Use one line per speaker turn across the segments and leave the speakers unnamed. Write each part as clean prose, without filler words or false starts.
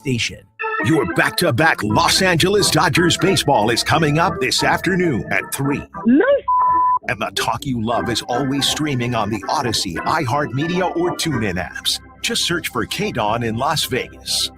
station. Your back-to-back Los Angeles Dodgers baseball is coming up this afternoon at 3.
No.
And the talk you love is always streaming on the Odyssey, iHeartMedia, or TuneIn apps. Just search for KDAWN in Las Vegas.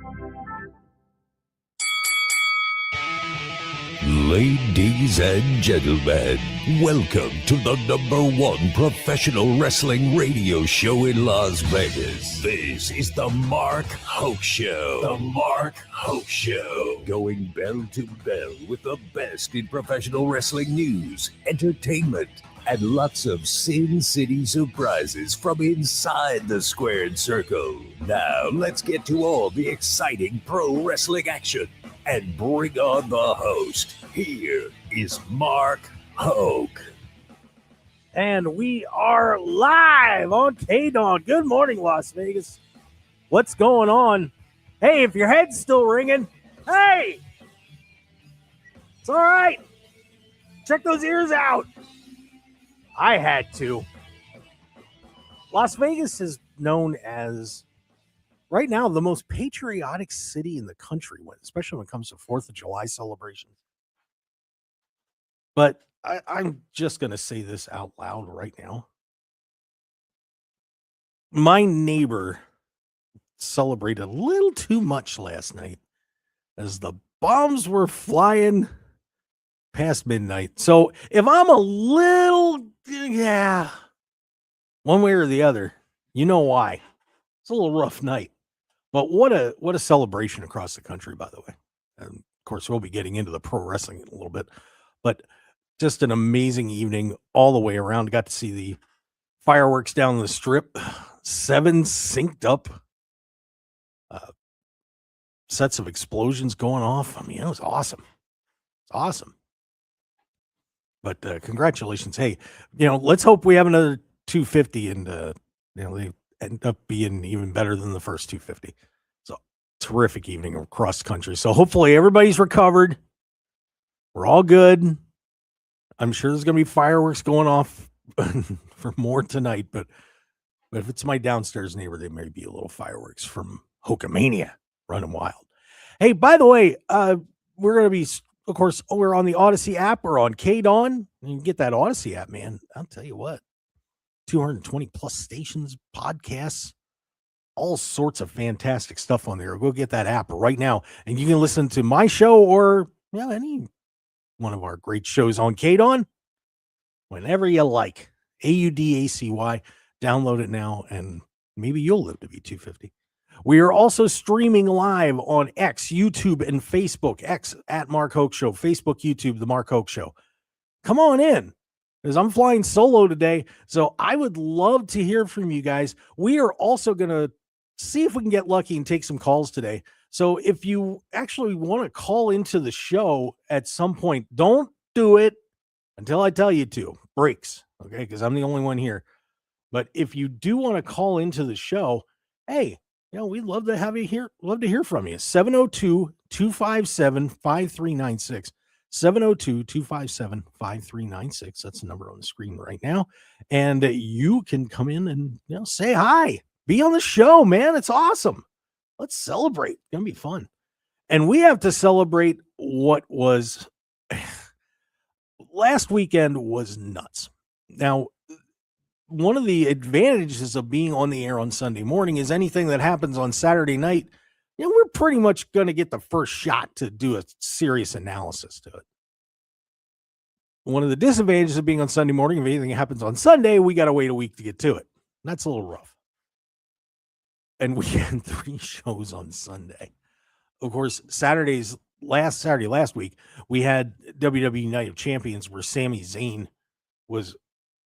Ladies and gentlemen, welcome to the #1 professional wrestling radio show in Las Vegas. This is the Mark Hoke Show. The Mark Hoke Show. Going bell to bell with the best in professional wrestling news, entertainment, and lots of Sin City surprises from inside the squared circle. Now, let's get to all the exciting pro wrestling action and bring on the host. Here is Mark Hoke.
And we are live on KDAWN. Good morning, Las Vegas. What's going on? Hey, if your head's still ringing, hey, it's all right. Check those ears out. I had to. Las Vegas is known as, right now, the most patriotic city in the country, especially when it comes to 4th of July celebrations. But I'm just going to say this out loud right now. My neighbor celebrated a little too much last night as the bombs were flying past midnight. So if I'm a little, one way or the other, you know why. It's a little rough night. But what a celebration across the country, by the way. And of course, we'll be getting into the pro wrestling in a little bit. But just an amazing evening all the way around. Got to see the fireworks down the strip. 7 synced up sets of explosions going off. I mean, it was awesome. It's awesome. But congratulations. Hey, let's hope we have another 250 and, they end up being even better than the first 250. So terrific evening across the country. So hopefully everybody's recovered. We're all good. I'm sure there's going to be fireworks going off for more tonight, but if it's my downstairs neighbor, there may be a little fireworks from Hokamania running wild. Hey, by the way, we're going to be, of course, we're on the Odyssey app or on KDAWN. You can get that Odyssey app, man. I'll tell you what, 220 plus stations, podcasts, all sorts of fantastic stuff on there. Go get that app right now, and you can listen to my show or any one of our great shows on KDAWN whenever you like. AUDACY. Download it now, and maybe you'll live to be 250. We are also streaming live on X, YouTube, and Facebook. X at Mark Hoke Show, Facebook, YouTube, The Mark Hoke Show. Come on in, because I'm flying solo today, so I would love to hear from you guys. We are also going to see if we can get lucky and take some calls today. So if you actually want to call into the show at some point, don't do it until I tell you to. Breaks, okay? Because I'm the only one here. But if you do want to call into the show, hey, we'd love to have you here. Love to hear from you. 702-257-5396. 702-257-5396. That's the number on the screen right now. And you can come in and say hi. Be on the show, man. It's awesome. Let's celebrate. It's going to be fun. And we have to celebrate what was last weekend was nuts. Now, one of the advantages of being on the air on Sunday morning is anything that happens on Saturday night, we're pretty much going to get the first shot to do a serious analysis to it. One of the disadvantages of being on Sunday morning, if anything happens on Sunday, we got to wait a week to get to it. That's a little rough. And we had 3 shows on Sunday. Of course, last Saturday, last week, we had WWE Night of Champions where Sami Zayn was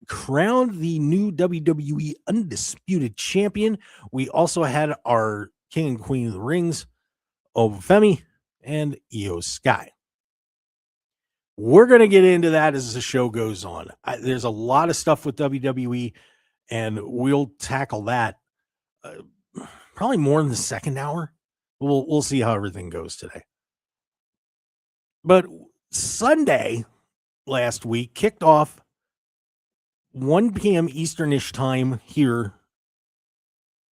crowned the new WWE Undisputed Champion. We also had our King and Queen of the Rings, Obafemi and Io Sky. We're going to get into that as the show goes on. There's a lot of stuff with WWE, and we'll tackle that probably more in the second hour. We'll see how everything goes today. But Sunday last week kicked off 1 p.m. Easternish time here,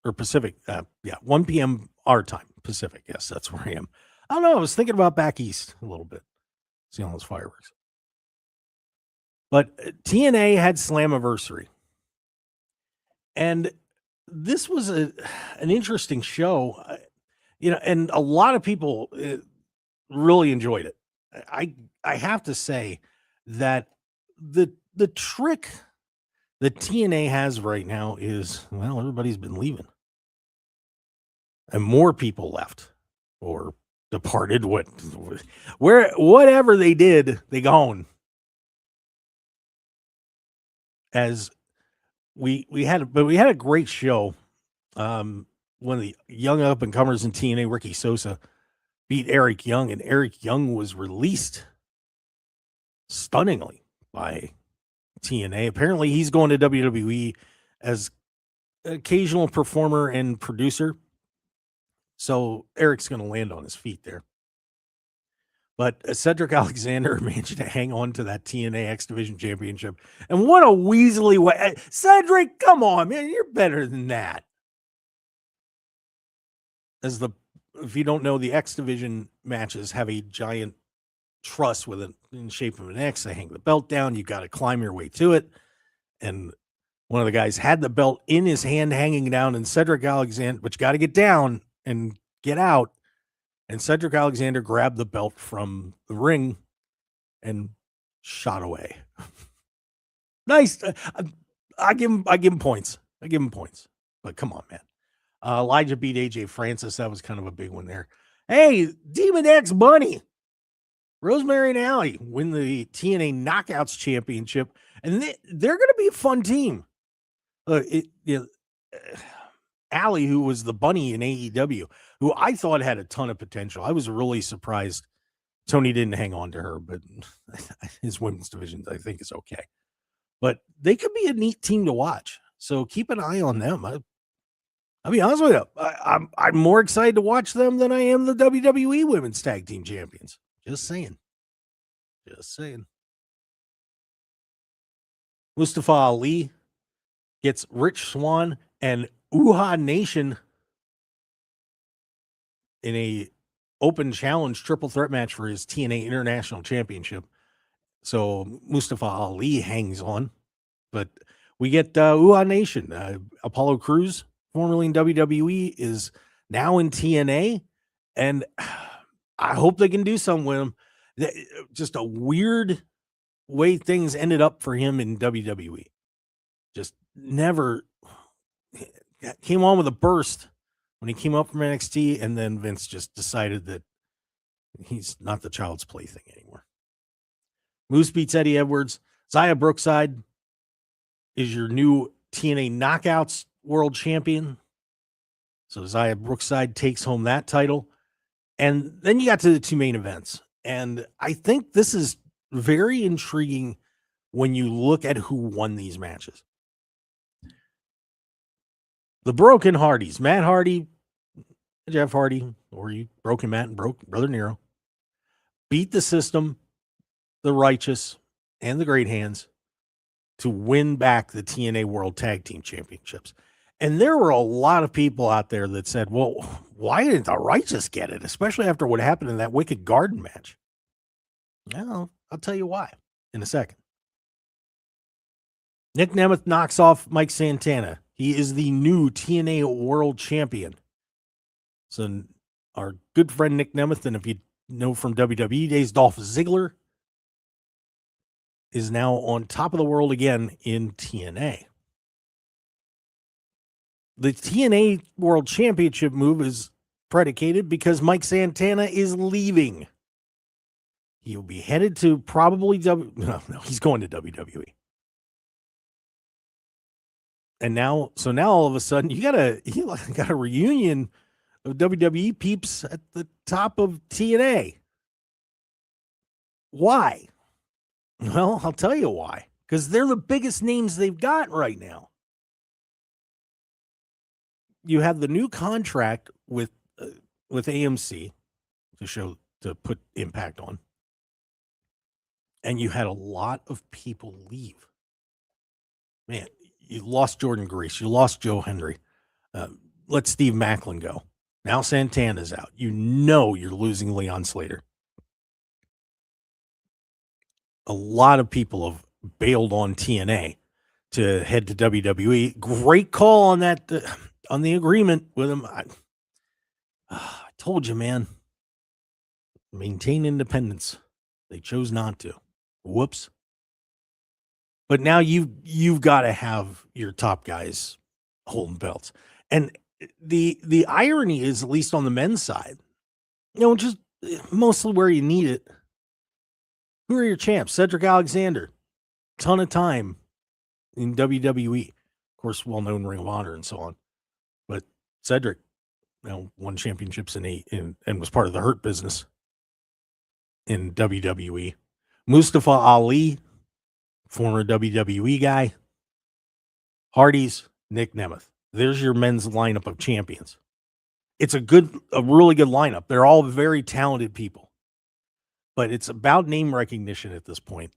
or Pacific. 1 p.m. our time, Pacific. Yes, that's where I am. I don't know. I was thinking about back east a little bit, seeing all those fireworks. But TNA had Slammiversary. And this was an interesting show, and a lot of people really enjoyed it. I have to say that the trick that TNA has right now is, well, everybody's been leaving. And more people left or departed. Whatever they did, they gone. As we had a great show. One of the young up and comers in TNA, Ricky Sosa, beat Eric Young, and Eric Young was released stunningly by TNA. Apparently, he's going to WWE as an occasional performer and producer. So Eric's going to land on his feet there. But Cedric Alexander managed to hang on to that TNA X Division Championship. And what a Weasley way. Cedric, come on, man. You're better than that. If you don't know, the X Division matches have a giant truss with it in the shape of an X. They hang the belt down. You got to climb your way to it. And one of the guys had the belt in his hand hanging down, and Cedric Alexander, but you got to get down and get out. And Cedric Alexander grabbed the belt from the ring and shot away. Nice. I give him points. But come on, man. Elijah beat AJ Francis. That was kind of a big one there. Hey, Demon X Bunny, Rosemary and Allie win the TNA Knockouts Championship, and they're going to be a fun team. Allie, who was the bunny in AEW, who I thought had a ton of potential. I was really surprised Tony didn't hang on to her, but his women's division, I think, is okay. But they could be a neat team to watch. So keep an eye on them. I'll be honest with you. I'm more excited to watch them than I am the WWE Women's Tag Team Champions. Just saying. Mustafa Ali gets Rich Swann and Uhaa Nation in a open challenge triple threat match for his TNA International Championship. So Mustafa Ali hangs on, but we get Uhaa Nation. Apollo Crews, formerly in WWE, is now in TNA, and I hope they can do something with him. Just a weird way things ended up for him in WWE. Just never came on with a burst when he came up from NXT, and then Vince just decided that he's not the child's plaything anymore. Moose beats Eddie Edwards. Xia Brookside is your new TNA Knockouts World Champion. So Xia Brookside takes home that title. And then you got to the two main events. And I think this is very intriguing when you look at who won these matches. The Broken Hardys, Matt Hardy, Jeff Hardy, or you Broken Matt and Brother Nero, beat the System, the Righteous, and the Great Hands to win back the TNA World Tag Team Championships. And there were a lot of people out there that said, well, why didn't the Righteous get it? Especially after what happened in that Wicked Garden match. Well, I'll tell you why in a second. Nick Nemeth knocks off Mike Santana. He is the new TNA World Champion. So our good friend Nick Nemeth, and if you know from WWE days, Dolph Ziggler, is now on top of the world again in TNA. The TNA World Championship move is predicated because Mike Santana is leaving. He'll be headed to probably he's going to WWE. And now all of a sudden you got a reunion of WWE peeps at the top of TNA. Why? Well, I'll tell you why. Because they're the biggest names they've got right now. You have the new contract with AMC to put Impact on. And you had a lot of people leave. Man, you lost Jordan Grace. You lost Joe Hendry. Let Steve Macklin go. Now Santana's out. You know you're losing Leon Slater. A lot of people have bailed on TNA to head to WWE. Great call on that, on the agreement with him. I told you, man. Maintain independence. They chose not to. Whoops. But now you've got to have your top guys holding belts. And the irony is, at least on the men's side, just mostly where you need it. Who are your champs? Cedric Alexander, ton of time in WWE, of course, well-known Ring of Honor and so on. But Cedric, won championships and was part of the Hurt Business in WWE. Mustafa Ali, former WWE guy. Hardy's, Nick Nemeth. There's your men's lineup of champions. It's a really good lineup. They're all very talented people. But it's about name recognition at this point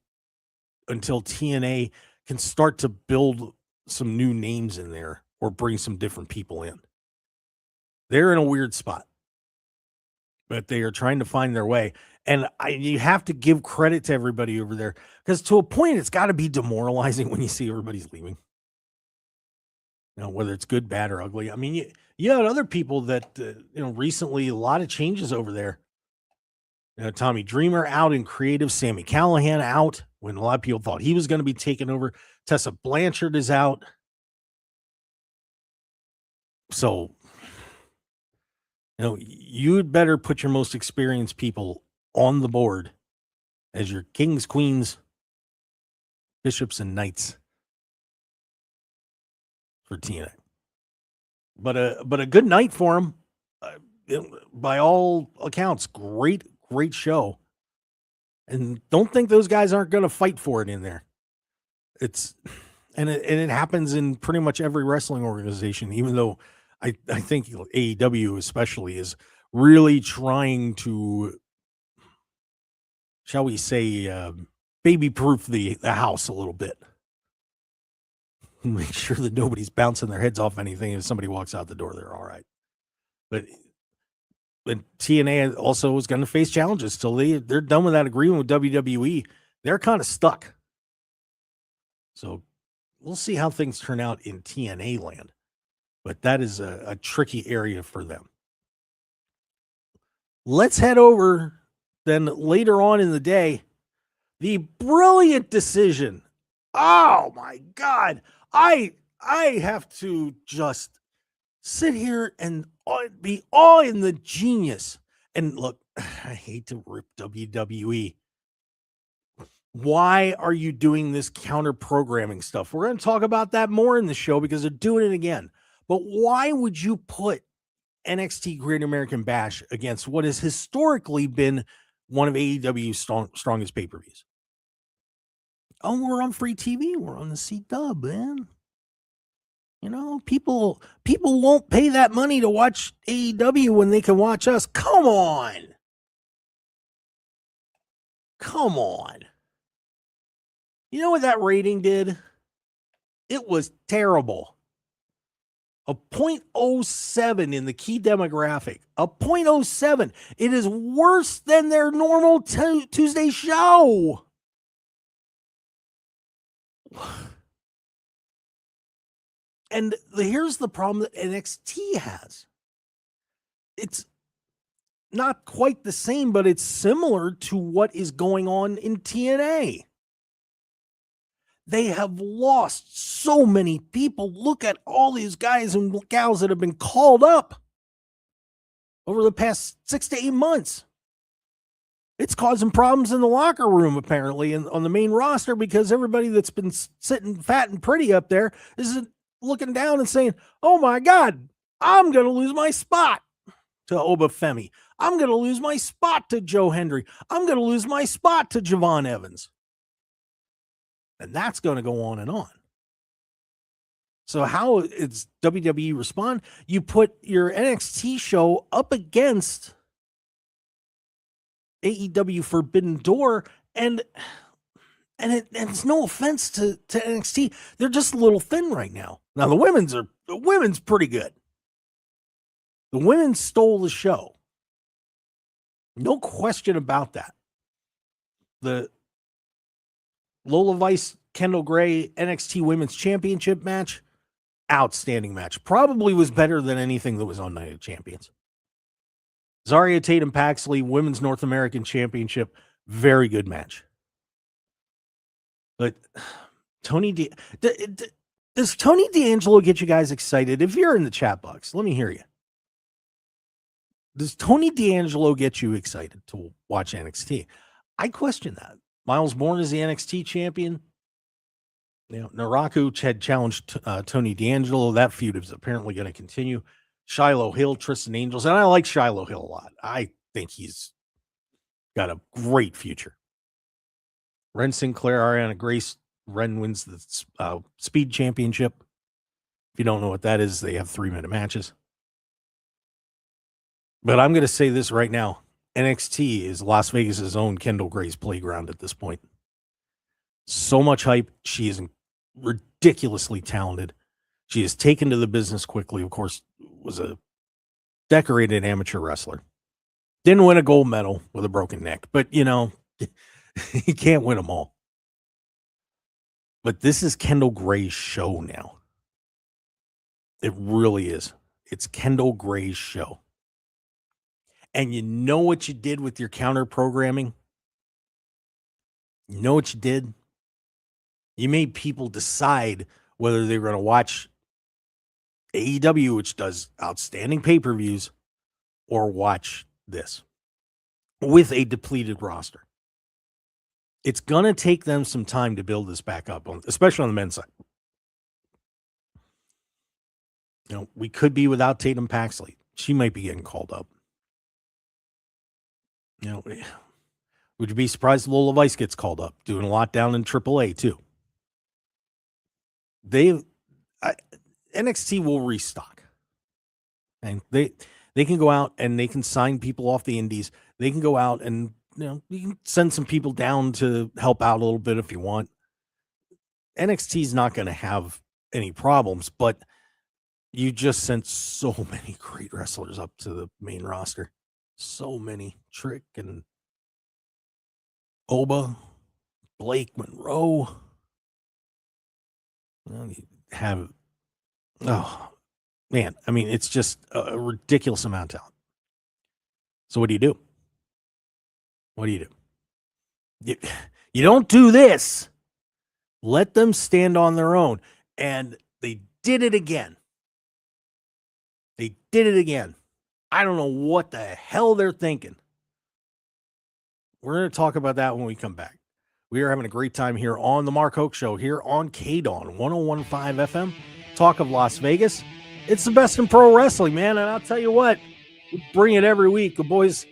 until TNA can start to build some new names in there or bring some different people in. They're in a weird spot, but they are trying to find their way. And you have to give credit to everybody over there, because to a point, it's got to be demoralizing when you see everybody's leaving. Whether it's good, bad, or ugly. I mean, you had other people that, recently, a lot of changes over there. Tommy Dreamer out in creative, Sammy Callahan out when a lot of people thought he was going to be taken over. Tessa Blanchard is out. So, you'd better put your most experienced people on the board as your kings, queens, bishops, and knights for TNA. But a good night for them. By all accounts, great show. And don't think those guys aren't going to fight for it in there. It happens in pretty much every wrestling organization, even though I think AEW especially is really trying to, shall we say, baby-proof the house a little bit. Make sure that nobody's bouncing their heads off anything. If somebody walks out the door, they're all right. But TNA also is going to face challenges till they're done with that agreement with WWE. They're kind of stuck. So we'll see how things turn out in TNA land. But that is a tricky area for them. Let's head over then later on in the day. The brilliant decision. Oh my God. I have to just sit here and be all in the genius. And look, I hate to rip WWE. Why are you doing this counter programming stuff? We're going to talk about that more in the show because they're doing it again. But why would you put NXT Great American Bash against what has historically been one of AEW's strongest pay-per-views? Oh, we're on free TV. We're on the C-Dub, man. People won't pay that money to watch AEW when they can watch us. Come on. You know what that rating did? It was terrible. A 0.07 in the key demographic. A 0.07. It is worse than their normal Tuesday show. And here's the problem that NXT has. It's not quite the same, but it's similar to what is going on in TNA. They have lost so many people. Look at all these guys and gals that have been called up over the past 6 to 8 months. It's causing problems in the locker room, apparently, and on the main roster, because everybody that's been sitting fat and pretty up there is looking down and saying, oh my God, I'm going to lose my spot to Obafemi. I'm going to lose my spot to Joe Hendry. I'm going to lose my spot to Javon Evans. And that's going to go on and on. So how does WWE respond? You put your NXT show up against AEW Forbidden Door, and it's no offense to NXT. They're just a little thin right now. Now the women's pretty good. The women stole the show. No question about that. The Lola Vice, Kendall Gray NXT Women's Championship match, outstanding match. Probably was better than anything that was on Night of Champions. Zarya Tatum Paxley, Women's North American Championship, very good match. But Tony does Tony D'Angelo get you guys excited? If you're in the chat box, let me hear you. Does Tony D'Angelo get you excited to watch NXT? I question that. Miles Bourne is the NXT champion. You know, Naraku had challenged Tony D'Angelo. That feud is apparently going to continue. Shiloh Hill, Tristan Angels, and I like Shiloh Hill a lot. I think he's got a great future. Ren Sinclair, Ariana Grace. Ren wins the Speed Championship. If you don't know what that is, they have 3-minute matches. But I'm going to say this right now. NXT is Las Vegas's own Kendall Gray's playground at this point. So much hype. She is ridiculously talented. She is taken to the business quickly. Of course, was a decorated amateur wrestler. Didn't win a gold medal with a broken neck. But, you know, you can't win them all. But this is Kendall Gray's show now. It really is. It's Kendall Gray's show. And you know what you did with your counter programming? You know what you did? You made people decide whether they were going to watch AEW, which does outstanding pay-per-views, or watch this with a depleted roster. It's going to take them some time to build this back up, especially on the men's side. You know, we could be without Tatum Paxley. She might be getting called up. You know, would you be surprised if Lola Vice gets called up? Doing a lot down in AAA too. NXT will restock, and they can go out and they can sign people off the indies. They can go out and, you know, you can send some people down to help out a little bit if you want. NXT is not going to have any problems, but you just sent so many great wrestlers up to the main roster. So many. Trick and Oba, Blake Monroe. Well, you have, oh, man. I mean, it's just a ridiculous amount of talent. So what do you do? What do? You don't do this. Let them stand on their own. And they did it again. They did it again. I don't know what the hell they're thinking. We're going to talk about that when we come back. We are having a great time here on the Mark Hoke Show, here on KDAWN 101.5 FM. Talk of Las Vegas. It's the best in pro wrestling, man. And I'll tell you what, we bring it every week. The boys,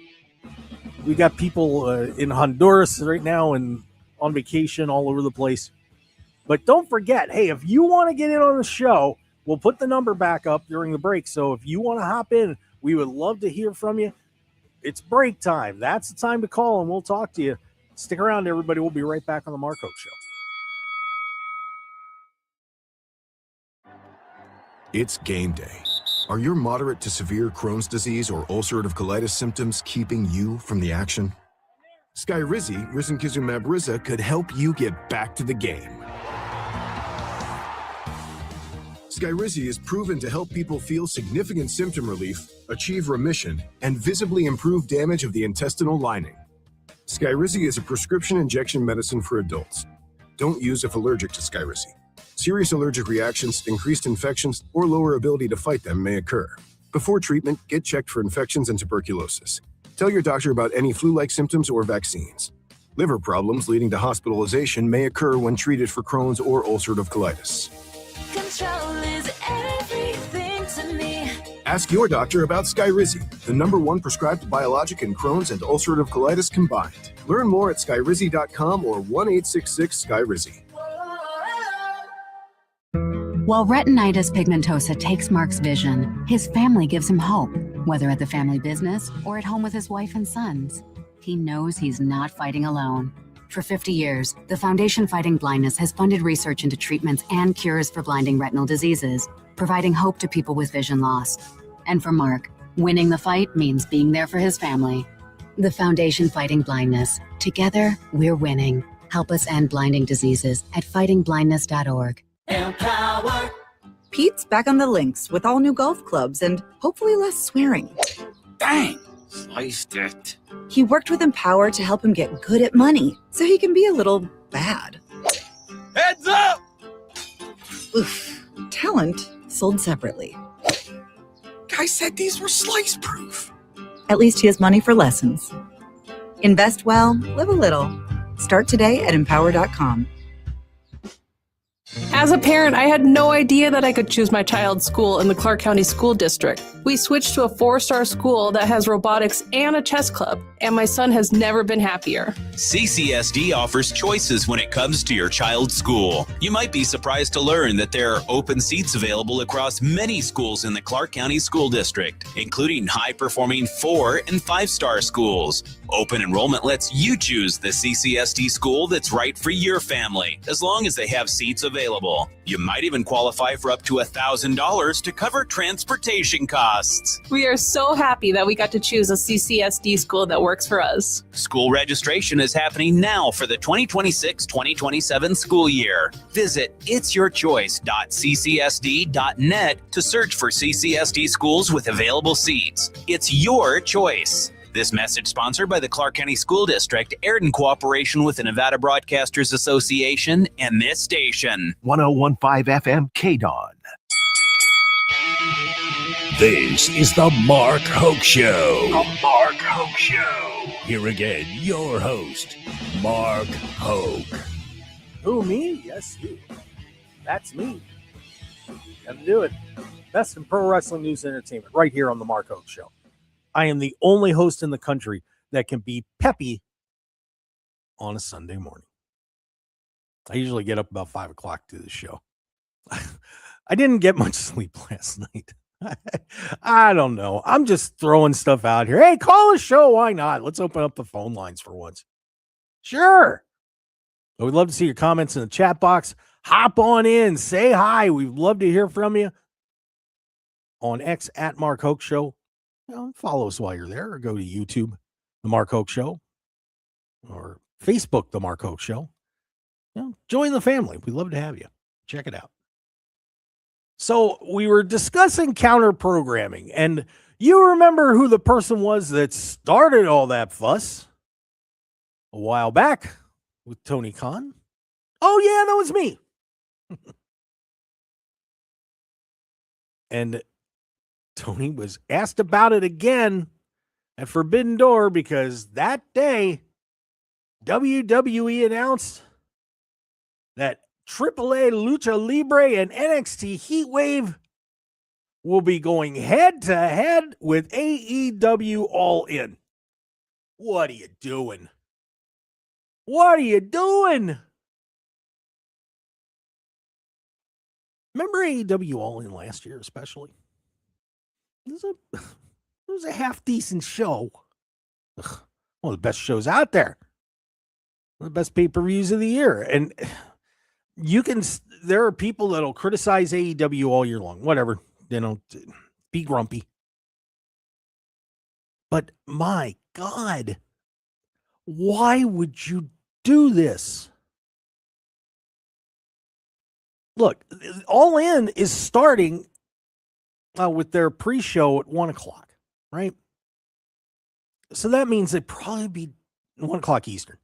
we got people in Honduras right now and on vacation all over the place. But don't forget, hey, if you want to get in on the show, we'll put the number back up during the break. So if you want to hop in, we would love to hear from you. It's break time. That's the time to call, and we'll talk to you. Stick around, everybody. We'll be right back on the Mark Hoke Show.
It's game day. Are your moderate to severe Crohn's disease or ulcerative colitis symptoms keeping you from the action? Skyrizi, risankizumab Riza, could help you get back to the game. Skyrizi is proven to help people feel significant symptom relief, achieve remission, and visibly improve damage of the intestinal lining. Skyrizi is a prescription injection medicine for adults. Don't use if allergic to Skyrizi. Serious allergic reactions, increased infections, or lower ability to fight them may occur. Before treatment, get checked for infections and tuberculosis. Tell your doctor about any flu-like symptoms or vaccines. Liver problems leading to hospitalization may occur when treated for Crohn's or ulcerative colitis.
Control is everything to me.
Ask your doctor about Skyrizi, the #1 prescribed biologic in Crohn's and ulcerative colitis combined. Learn more at skyrizi.com or 1-866-SKYRIZI.
While retinitis pigmentosa takes Mark's vision, his family gives him hope, whether at the family business or at home with his wife and sons. He knows he's not fighting alone. For 50 years, the Foundation Fighting Blindness has funded research into treatments and cures for blinding retinal diseases, providing hope to people with vision loss. And for Mark, Winning the fight means being there for his family. The Foundation Fighting Blindness. Together, we're winning. Help us end blinding diseases at fightingblindness.org.
Empower.
Pete's back on the links with all new golf clubs and hopefully less swearing.
Dang, sliced it.
He worked with Empower to help him get good at money so he can be a little bad.
Heads up!
Oof. Talent sold separately.
Guy said these were slice proof.
At least he has money for lessons. Invest well, live a little. Start today at empower.com.
As a parent, I had no idea that I could choose my child's school in the Clark County School District. We switched to a 4-star school that has robotics and a chess club, and my son has never been happier.
CCSD offers choices when it comes to your child's school. You might be surprised to learn that there are open seats available across many schools in the Clark County School District, including high-performing 4- and 5-star schools. Open enrollment lets you choose the CCSD school that's right for your family, as long as they have seats available. You might even qualify for up to $1,000 to cover transportation costs.
We are so happy that we got to choose a CCSD school that works for us.
School registration is happening now for the 2026-2027 school year. Visit itsyourchoice.ccsd.net to search for CCSD schools with available seats. It's your choice. This message sponsored by the Clark County School District, aired in cooperation with the Nevada Broadcasters Association and this station.
1015 FM KDAWN.
This is the Mark Hoke Show. The Mark Hoke Show. Here again, your host, Mark Hoke.
Who, me? Yes, you. That's me. Gotta do it. Best in pro wrestling news and entertainment right here on the Mark Hoke Show. I am the only host in the country that can be peppy on a Sunday morning. I usually get up about 5 o'clock to the show. I didn't get much sleep last night. I don't know. I'm just throwing stuff out here. Hey, call a show. Why not? Let's open up the phone lines for once. Sure. We'd love to see your comments in the chat box. Hop on in. Say hi. We'd love to hear from you. On X at Mark Hoke Show. Follow us while you're there, or go to YouTube, The Mark Hoke Show, or Facebook, The Mark Hoke Show. Join the family. We'd love to have you. Check it out. So we were discussing counter programming, and you remember who the person was that started all that fuss a while back with Tony Khan? Oh, yeah, that was me. And Tony was asked about it again at Forbidden Door because that day WWE announced that AAA Lucha Libre and NXT Heatwave will be going head to head with AEW All In. What are you doing? What are you doing? Remember AEW All In last year, especially? It was a half-decent show. Ugh, one of the best shows out there. One of the best pay-per-views of the year. And there are people that'll criticize AEW all year long. Whatever. Be grumpy. But my God, why would you do this? Look, All In is starting with their pre-show at 1 o'clock, right? So that means they'd probably be 1 o'clock Eastern.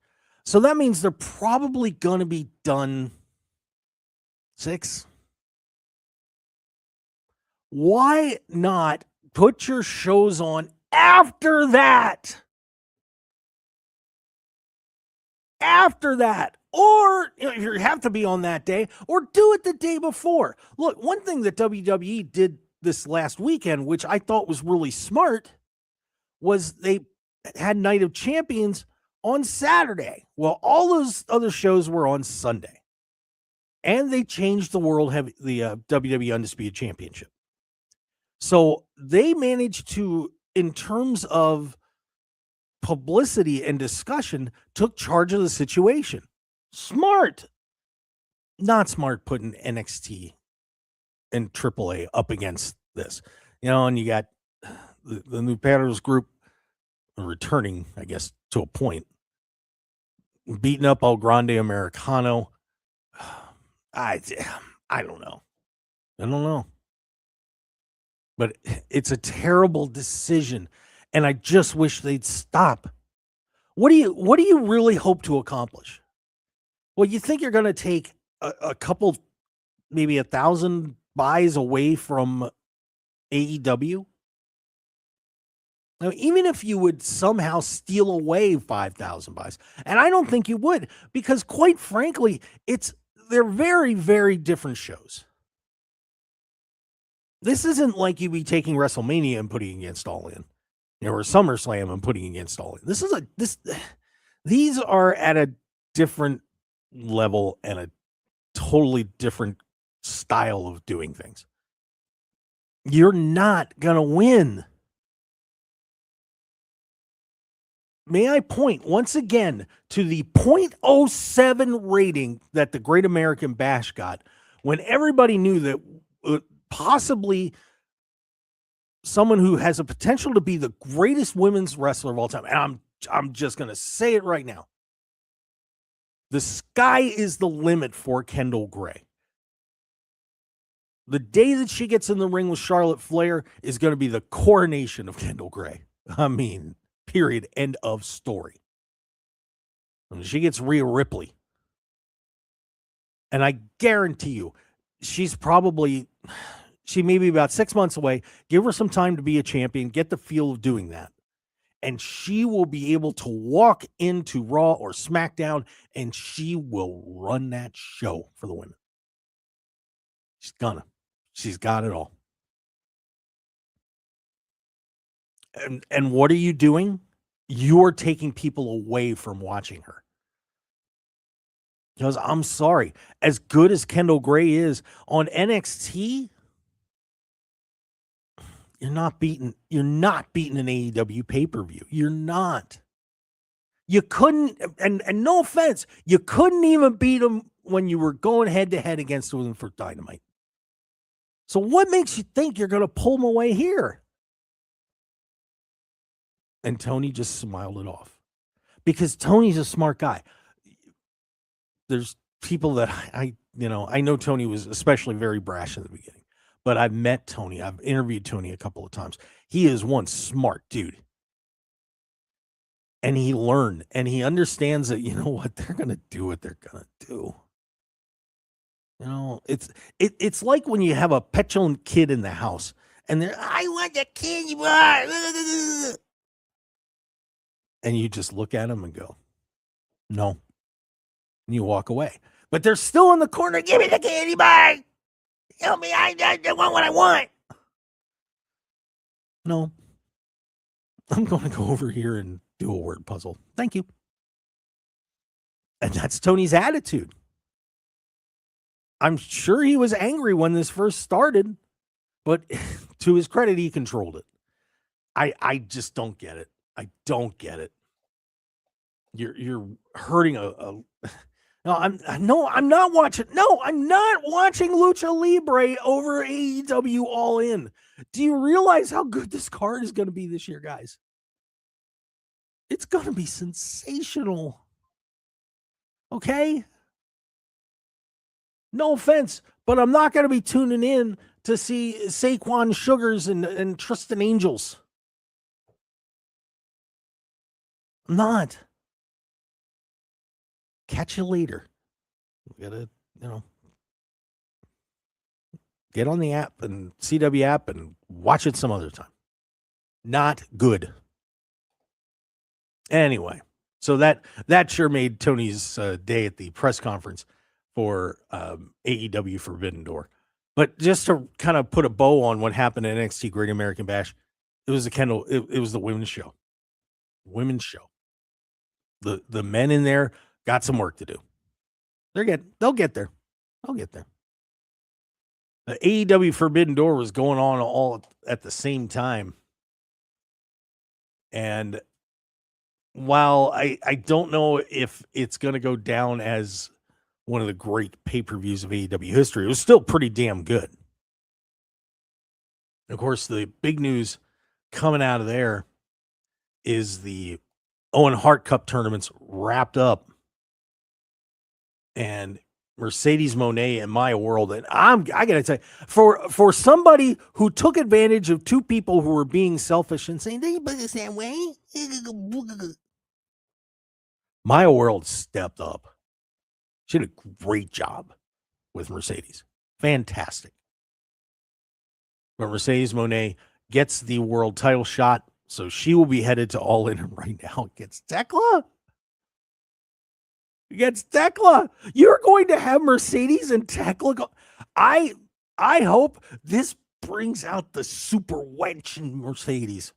So that means they're probably going to be done 6. Why not put your shows on after that? After that. Or if you have to be on that day, or do it the day before. Look, one thing that WWE did this last weekend, which I thought was really smart, was they had Night of Champions on Saturday. Well, all those other shows were on Sunday. And they changed the WWE Undisputed Championship. So they managed to, in terms of publicity and discussion, took charge of the situation. Smart. Not smart putting NXT and AAA up against this. And you got the new Panthers group returning, I guess, to a point, beating up El Grande Americano. I don't know. I don't know. But it's a terrible decision, and I just wish they'd stop. What do you really hope to accomplish? Well, you think you're going to take a couple, maybe 1,000 buys away from AEW? Now, even if you would somehow steal away 5,000 buys, and I don't think you would, because quite frankly, they're very, very different shows. This isn't like you'd be taking WrestleMania and putting against All In, or SummerSlam and putting against All In. These are at a different level and a totally different style of doing things. You're not gonna win. May I point once again to the 0.07 rating that the Great American Bash got when everybody knew that possibly someone who has a potential to be the greatest women's wrestler of all time. And I'm just going to say it right now. The sky is the limit for Kendall Gray. The day that she gets in the ring with Charlotte Flair is going to be the coronation of Kendall Gray. I mean, period. End of story. When she gets Rhea Ripley. And I guarantee you, she may be about 6 months away. Give her some time to be a champion, get the feel of doing that. And she will be able to walk into Raw or SmackDown, and she will run that show for the women. She's got it all. And what are you doing? You're taking people away from watching her. Because I'm sorry, as good as Kendall Gray is on NXT, you're not beating an AEW pay-per-view. You're not. You couldn't, and no offense, you couldn't even beat them when you were going head-to-head against them for Dynamite. So what makes you think you're going to pull them away here? And Tony just smiled it off. Because Tony's a smart guy. There's people that I know Tony was especially very brash in the beginning. But I've met Tony. I've interviewed Tony a couple of times. He is one smart dude. And he learned. And he understands that, you know what? They're going to do what they're going to do. You know, it's like when you have a petulant kid in the house. And they're, I want the candy bar. And you just look at him and go, no. And you walk away. But they're still in the corner. Give me the candy bar. Help me, I want what I want. No. I'm going to go over here and do a word puzzle. Thank you. And that's Tony's attitude. I'm sure he was angry when this first started, but to his credit, he controlled it. I just don't get it. I don't get it. You're hurting No, I'm not watching. No, I'm not watching Lucha Libre over AEW All In. Do you realize how good this card is going to be this year, guys? It's going to be sensational. Okay? No offense, but I'm not going to be tuning in to see Saquon Sugars and Tristan Angels. I'm not. Catch you later. We gotta, get on the app and CW app and watch it some other time. Not good. Anyway, so that sure made Tony's day at the press conference for AEW Forbidden Door. But just to kind of put a bow on what happened at NXT Great American Bash, it was it was the women's show. Women's show. The men in there got some work to do. They'll get there. They'll get there. The AEW Forbidden Door was going on all at the same time. And while I don't know if it's going to go down as one of the great pay-per-views of AEW history, it was still pretty damn good. Of course, the big news coming out of there is the Owen Hart Cup tournaments wrapped up. And Mercedes Moné and Maya World. And I gotta tell you, for somebody who took advantage of two people who were being selfish and saying, they put this that way. Maya World stepped up. She did a great job with Mercedes. Fantastic. But Mercedes Moné gets the world title shot, so she will be headed to All In right now against Tekla. Against Tekla. You're going to have Mercedes and Tekla go. I hope this brings out the super wench in Mercedes.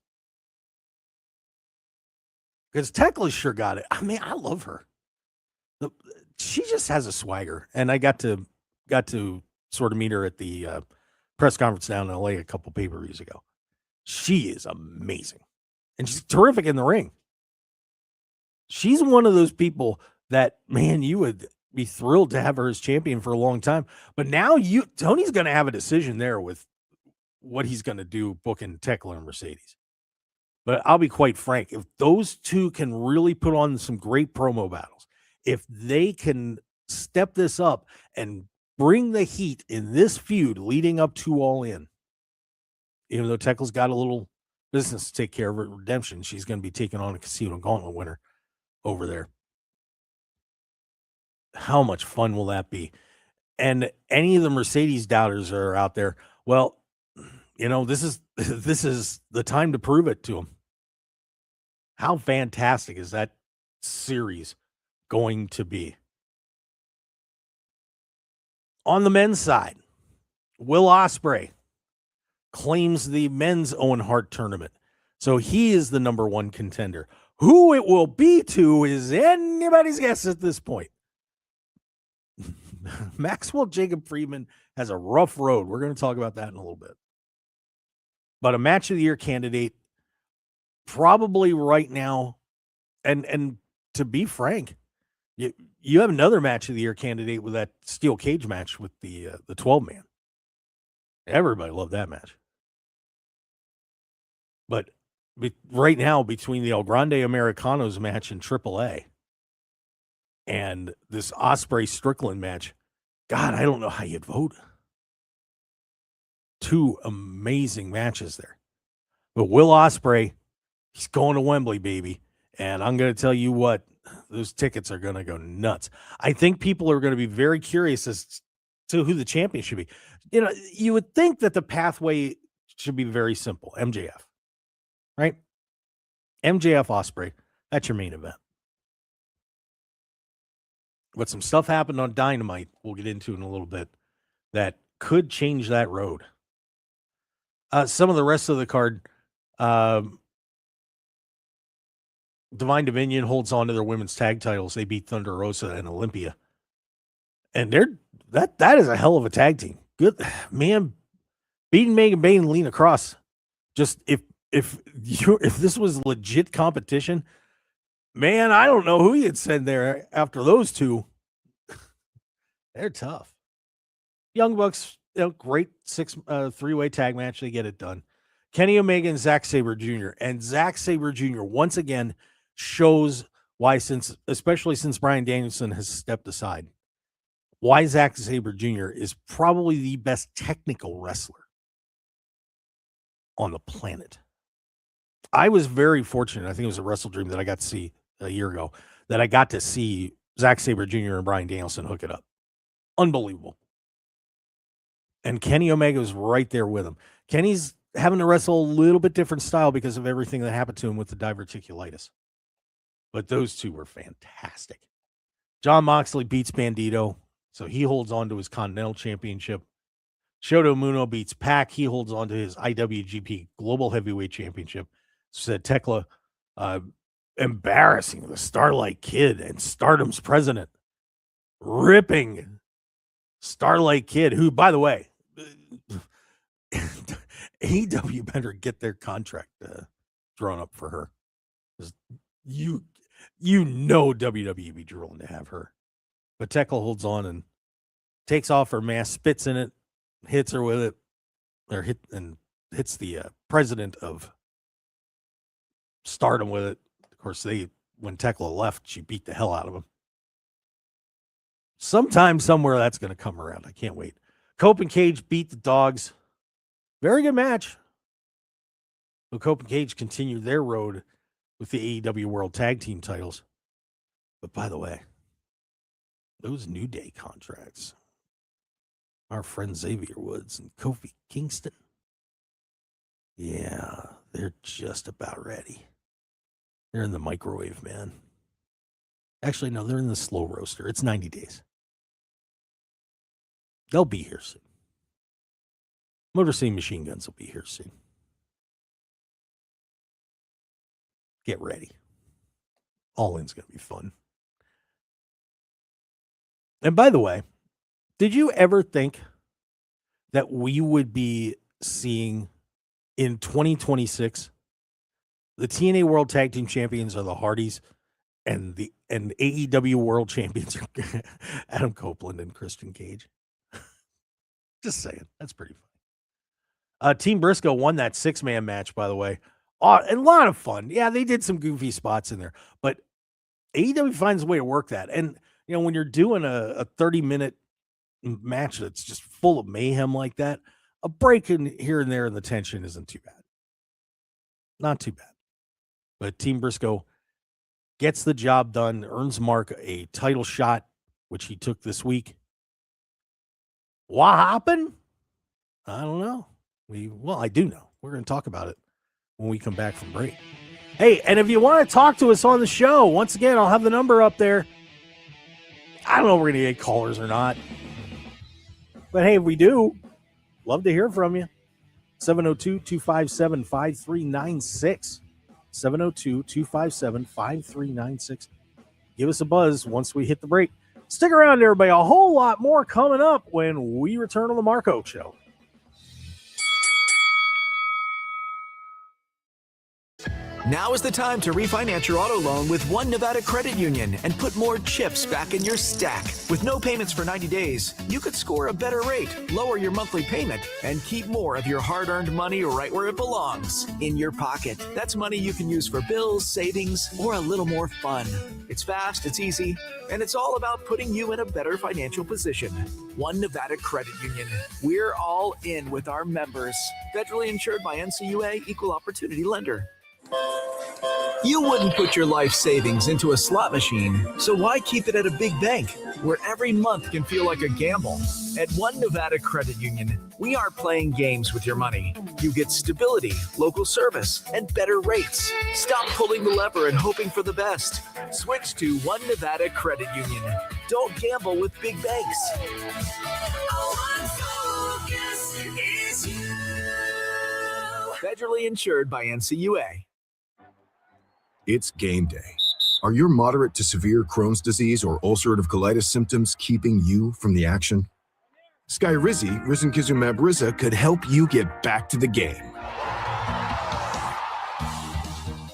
Because Tekla sure got it. I mean, I love her. She just has a swagger. And I got to sort of meet her at the press conference down in LA a couple pay-per-views ago. She is amazing. And she's terrific in the ring. She's one of those people that, man, you would be thrilled to have her as champion for a long time. But now Tony's going to have a decision there with what he's going to do booking Tekla and Mercedes. But I'll be quite frank. If those two can really put on some great promo battles, if they can step this up and bring the heat in this feud leading up to All In, even though Tekla's got a little business to take care of at Redemption, she's going to be taking on a Casino Gauntlet winner over there. How much fun will that be? And any of the Mercedes doubters that are out there, well, you know, this is the time to prove it to them. How fantastic is that series going to be? On the men's side, Will Ospreay claims the men's Owen Hart tournament. So he is the number one contender. Who it will be to is anybody's guess at this point. Maxwell Jacob Friedman has a rough road. We're going to talk about that in a little bit. But a match of the year candidate, probably right now, and to be frank, you have another match of the year candidate with that steel cage match with the 12-man. Everybody loved that match. But right now, between the El Grande Americanos match in AAA and this Ospreay Strickland match, God, I don't know how you'd vote. Two amazing matches there. But Will Ospreay, he's going to Wembley, baby. And I'm going to tell you what, those tickets are going to go nuts. I think people are going to be very curious as to who the champion should be. You know, you would think that the pathway should be very simple. MJF, right? MJF Ospreay, that's your main event. But some stuff happened on Dynamite, we'll get into in a little bit, that could change that road. Some of the rest of the card, Divine Dominion holds on to their women's tag titles. They beat Thunder Rosa and Olympia. And that is a hell of a tag team. Good, man. Beating Megan Bay and Lena Cross. Just if this was legit competition, man, I don't know who you'd send there after those two. They're tough. Young Bucks, great three-way tag match. They get it done. Kenny Omega and Zack Sabre Jr. And Zack Sabre Jr. once again shows why, especially since Bryan Danielson has stepped aside, why Zack Sabre Jr. is probably the best technical wrestler on the planet. I was very fortunate. I think it was a Wrestle Dream that I got to see a year ago, that I got to see Zack Sabre Jr. and Bryan Danielson hook it up. Unbelievable. And Kenny Omega was right there with him. Kenny's having to wrestle a little bit different style because of everything that happened to him with the diverticulitis. But those two were fantastic. Jon Moxley beats Bandito, so he holds on to his Continental Championship. Shota Umino beats Pac. He holds on to his IWGP Global Heavyweight Championship. Said Tekla, embarrassing the Starlight Kid and Stardom's president, ripping Starlight Kid, who, by the way, AEW better get their contract drawn up for her. You know WWE be drooling to have her. But Tekla holds on and takes off her mask, spits in it, hits her with it, hits the president of start him with it. Of course, when Tekla left, she beat the hell out of him. Sometime, somewhere, that's going to come around. I can't wait. Cope and Cage beat the Dogs. Very good match. So Cope and Cage continued their road with the AEW World Tag Team titles. But by the way, those New Day contracts, our friend Xavier Woods and Kofi Kingston, yeah, they're just about ready. They're in the microwave, man. Actually, no, they're in the slow roaster. It's 90 days. They'll be here soon. Motor City Machine Guns will be here soon. Get ready. All In's going to be fun. And by the way, did you ever think that we would be seeing in 2026 the TNA World Tag Team Champions are the Hardys and AEW World Champions are Adam Copeland and Christian Cage? Just saying. That's pretty funny. Team Briscoe won that 6-man match, by the way. A lot of fun. Yeah, they did some goofy spots in there, but AEW finds a way to work that. And, when you're doing a 30-minute match that's just full of mayhem like that, a break in here and there in the tension isn't too bad. Not too bad. But Team Briscoe gets the job done, earns Mark a title shot, which he took this week. What happened? I don't know. I do know. We're going to talk about it when we come back from break. Hey, and if you want to talk to us on the show, once again, I'll have the number up there. I don't know if we're going to get callers or not. But hey, if we do, love to hear from you. 702-257-5396. 702-257-5396. Give us a buzz once we hit the break. Stick around, everybody. A whole lot more coming up when we return on the Mark Hoke Show.
Now is the time to refinance your auto loan with One Nevada Credit Union and put more chips back in your stack. With no payments for 90 days, you could score a better rate, lower your monthly payment, and keep more of your hard-earned money right where it belongs, in your pocket. That's money you can use for bills, savings, or a little more fun. It's fast, it's easy, and it's all about putting you in a better financial position. One Nevada Credit Union. We're all in with our members. Federally insured by NCUA, Equal Opportunity Lender. You wouldn't put your life savings into a slot machine, so why keep it at a big bank where every month can feel like a gamble? At One Nevada Credit Union, we aren't playing games with your money. You get stability, local service, and better rates. Stop pulling the lever and hoping for the best. Switch to One Nevada Credit Union. Don't gamble with big banks. Federally insured by NCUA.
It's game day. Are your moderate to severe Crohn's disease or ulcerative colitis symptoms keeping you from the action? Skyrizi, risankizumab Riza, could help you get back to the game.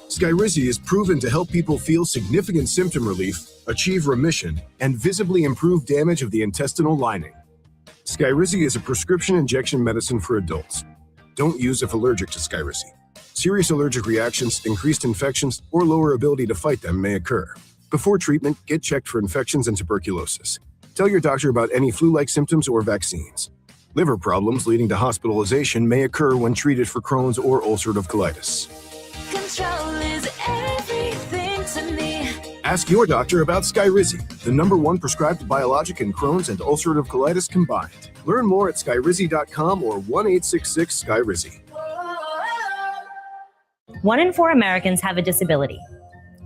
Skyrizi is proven to help people feel significant symptom relief, achieve remission, and visibly improve damage of the intestinal lining. Skyrizi is a prescription injection medicine for adults. Don't use if allergic to Skyrizi. Serious allergic reactions, increased infections, or lower ability to fight them may occur. Before treatment, get checked for infections and tuberculosis. Tell your doctor about any flu-like symptoms or vaccines. Liver problems leading to hospitalization may occur when treated for Crohn's or ulcerative colitis.
Control is everything to me.
Ask your doctor about Skyrizi, the #1 prescribed biologic in Crohn's and ulcerative colitis combined. Learn more at skyrizi.com or 1-866-SKYRIZI.
1 in 4 Americans have a disability.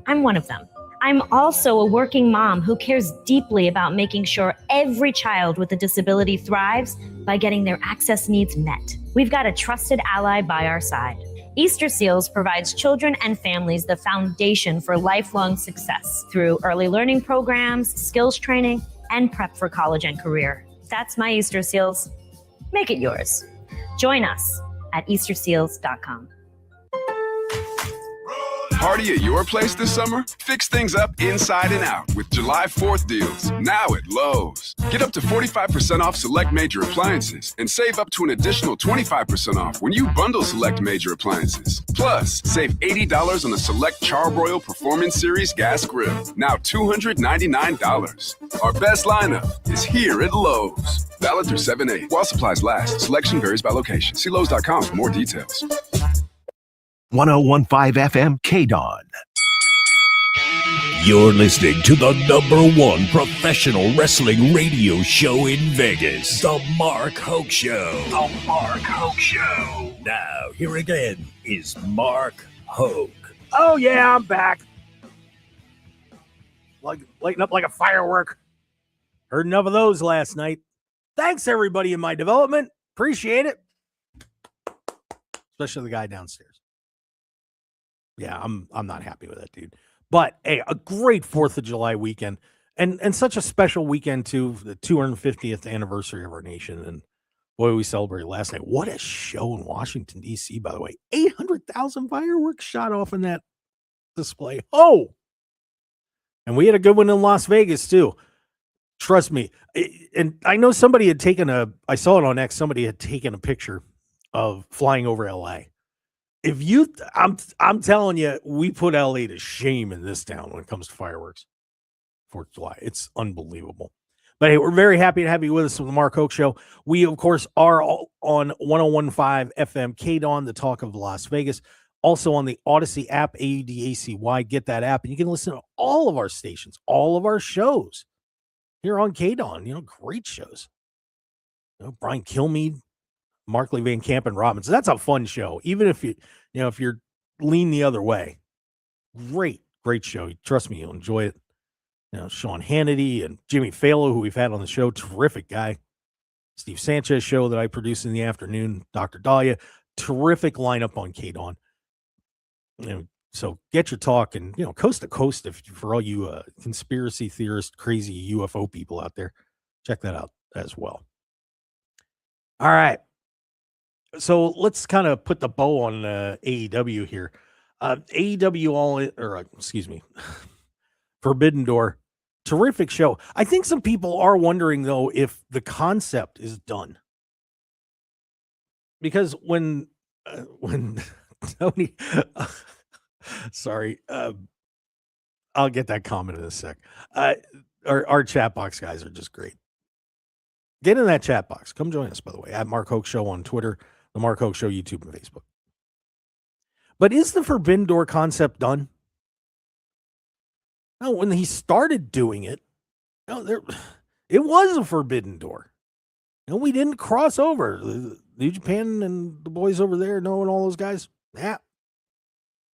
I'm one of them. I'm also a working mom who cares deeply about making sure every child with a disability thrives by getting their access needs met. We've got a trusted ally by our side. Easter Seals provides children and families the foundation for lifelong success through early learning programs, skills training, and prep for college and career. That's my Easter Seals. Make it yours. Join us at easterseals.com.
Party at your place this summer? Fix things up inside and out with July 4th deals now at Lowe's. Get up to 45% off select major appliances and save up to an additional 25% off when you bundle select major appliances. Plus, save $80 on the select Charbroil Performance Series gas grill, now $299. Our best lineup is here at Lowe's. Valid through 7/8 while supplies last. Selection varies by location. See Lowe's.com for more details.
1015 FM KDAWN.
You're listening to the #1 professional wrestling radio show in Vegas, The Mark Hoke Show. The Mark Hoke Show. Now, here again is Mark Hoke.
Oh, yeah, I'm back. Lighting up like a firework. Heard enough of those last night. Thanks, everybody in my development. Appreciate it. Especially the guy downstairs. Yeah, I'm not happy with that dude. But hey, a great 4th of July weekend. And such a special weekend too, the 250th anniversary of our nation. And boy, we celebrated last night. What a show in Washington, D.C., by the way. 800,000 fireworks shot off in that display. Oh! And we had a good one in Las Vegas too. Trust me. And I know somebody had I saw it on X, somebody had taken a picture of flying over LA. I'm telling you, we put LA to shame in this town when it comes to fireworks. 4th of July. It's unbelievable. But hey, we're very happy to have you with us on the Mark Hoke Show. We, of course, are on 1015 FM KDAWN, the talk of Las Vegas. Also on the Odyssey app, AUDACY. Get that app, and you can listen to all of our stations, all of our shows here on KDAWN. Great shows. Brian Kilmeade, Markley Van Camp, and Robinson. That's a fun show. Even if if you're lean the other way, great show. Trust me, you'll enjoy it. Sean Hannity and Jimmy Fallon, who we've had on the show, terrific guy. Steve Sanchez show that I produce in the afternoon. Dr. Dahlia, terrific lineup on KDAWN. So get your talk and coast to coast. For all you conspiracy theorist, crazy UFO people out there, check that out as well. All right. So let's kind of put the bow on AEW here. AEW Forbidden Door, terrific show. I think some people are wondering though if the concept is done, because when Tony, sorry, I'll get that comment in a sec. Our chat box guys are just great. Get in that chat box. Come join us, by the way, at Mark Hoke Show on Twitter, the Mark Hoke Show YouTube and Facebook. But is the Forbidden Door concept done? No, when he started doing it, it was a Forbidden Door. We didn't cross over. New Japan and the boys over there, knowing all those guys. Yeah.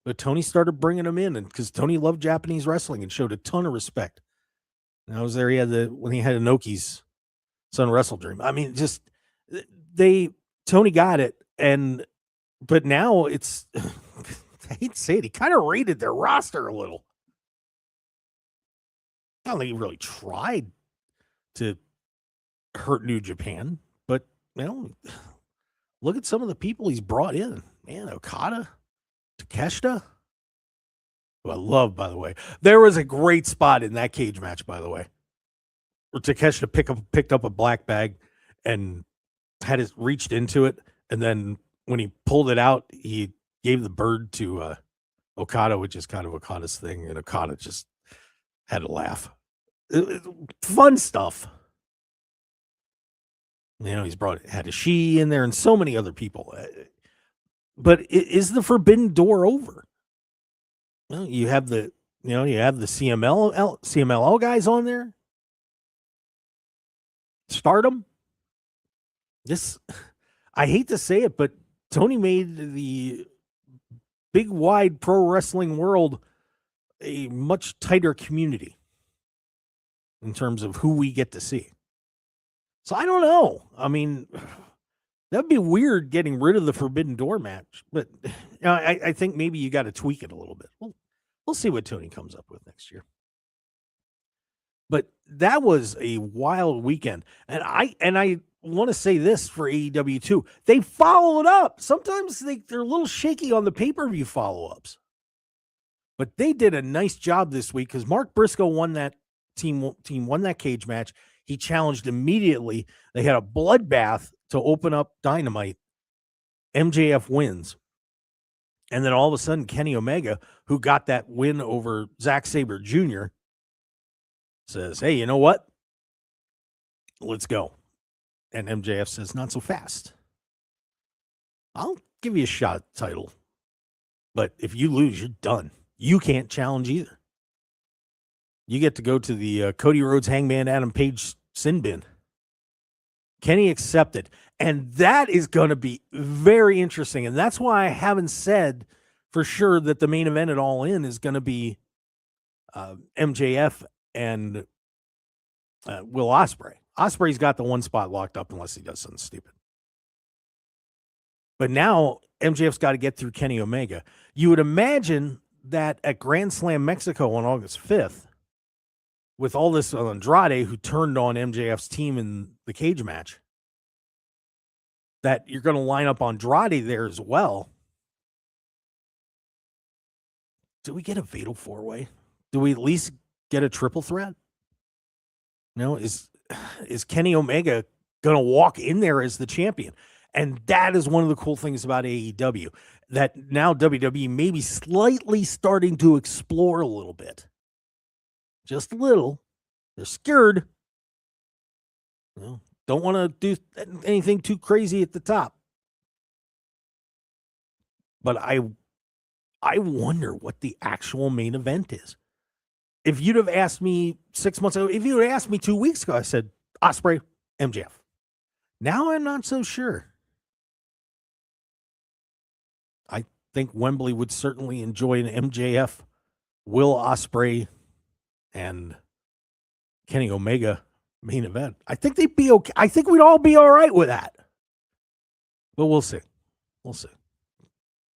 But Tony started bringing them in, and because Tony loved Japanese wrestling and showed a ton of respect. And I was there. When he had Inoki's son Wrestle Dream. I mean, just Tony got it, but now it's I hate to say it, he kind of raided their roster a little. I don't think he really tried to hurt New Japan, but look at some of the people he's brought in. Man, Okada, Takeshita, who I love, by the way. There was a great spot in that cage match, by the way, where Takeshita picked up a black bag and had it reached into it, and then when he pulled it out, he gave the bird to Okada, which is kind of Okada's thing, and Okada just had to laugh. Fun stuff. He's had Ishii in there and so many other people. But is the Forbidden Door over? Well, you have the CMLL guys on there. Stardom. I hate to say it, but Tony made the big wide pro wrestling world a much tighter community in terms of who we get to see. So I don't know. I mean, that'd be weird getting rid of the Forbidden Door match, but I think maybe you got to tweak it a little bit. We'll see what Tony comes up with next year. But that was a wild weekend, and I want to say this for AEW too. They followed up. Sometimes they're a little shaky on the pay-per-view follow-ups. But they did a nice job this week because Mark Briscoe won that team won that cage match. He challenged immediately. They had a bloodbath to open up Dynamite. MJF wins. And then all of a sudden, Kenny Omega, who got that win over Zack Sabre Jr., says, hey, you know what? Let's go. And MJF says, not so fast. I'll give you a shot at the title. But if you lose, you're done. You can't challenge either. You get to go to the Cody Rhodes Hangman Adam Page sin bin. Kenny accepted. And that is going to be very interesting. And that's why I haven't said for sure that the main event at All In is going to be MJF and Will Ospreay. Ospreay's got the one spot locked up unless he does something stupid. But now MJF's got to get through Kenny Omega. You would imagine that at Grand Slam Mexico on August 5th, with all this Andrade who turned on MJF's team in the cage match, that you're going to line up Andrade there as well. Do we get a fatal four-way? Do we at least get a triple threat? No, is Kenny Omega going to walk in there as the champion? And that is one of the cool things about AEW, that now WWE may be slightly starting to explore a little bit. Just a little. They're scared. Don't want to do anything too crazy at the top. But I wonder what the actual main event is. If you'd have asked me 6 months ago, if you had asked me 2 weeks ago, I said Ospreay, MJF. Now I'm not so sure. I think Wembley would certainly enjoy an MJF, Will Ospreay, and Kenny Omega main event. I think they'd be okay. I think we'd all be all right with that. But we'll see. We'll see.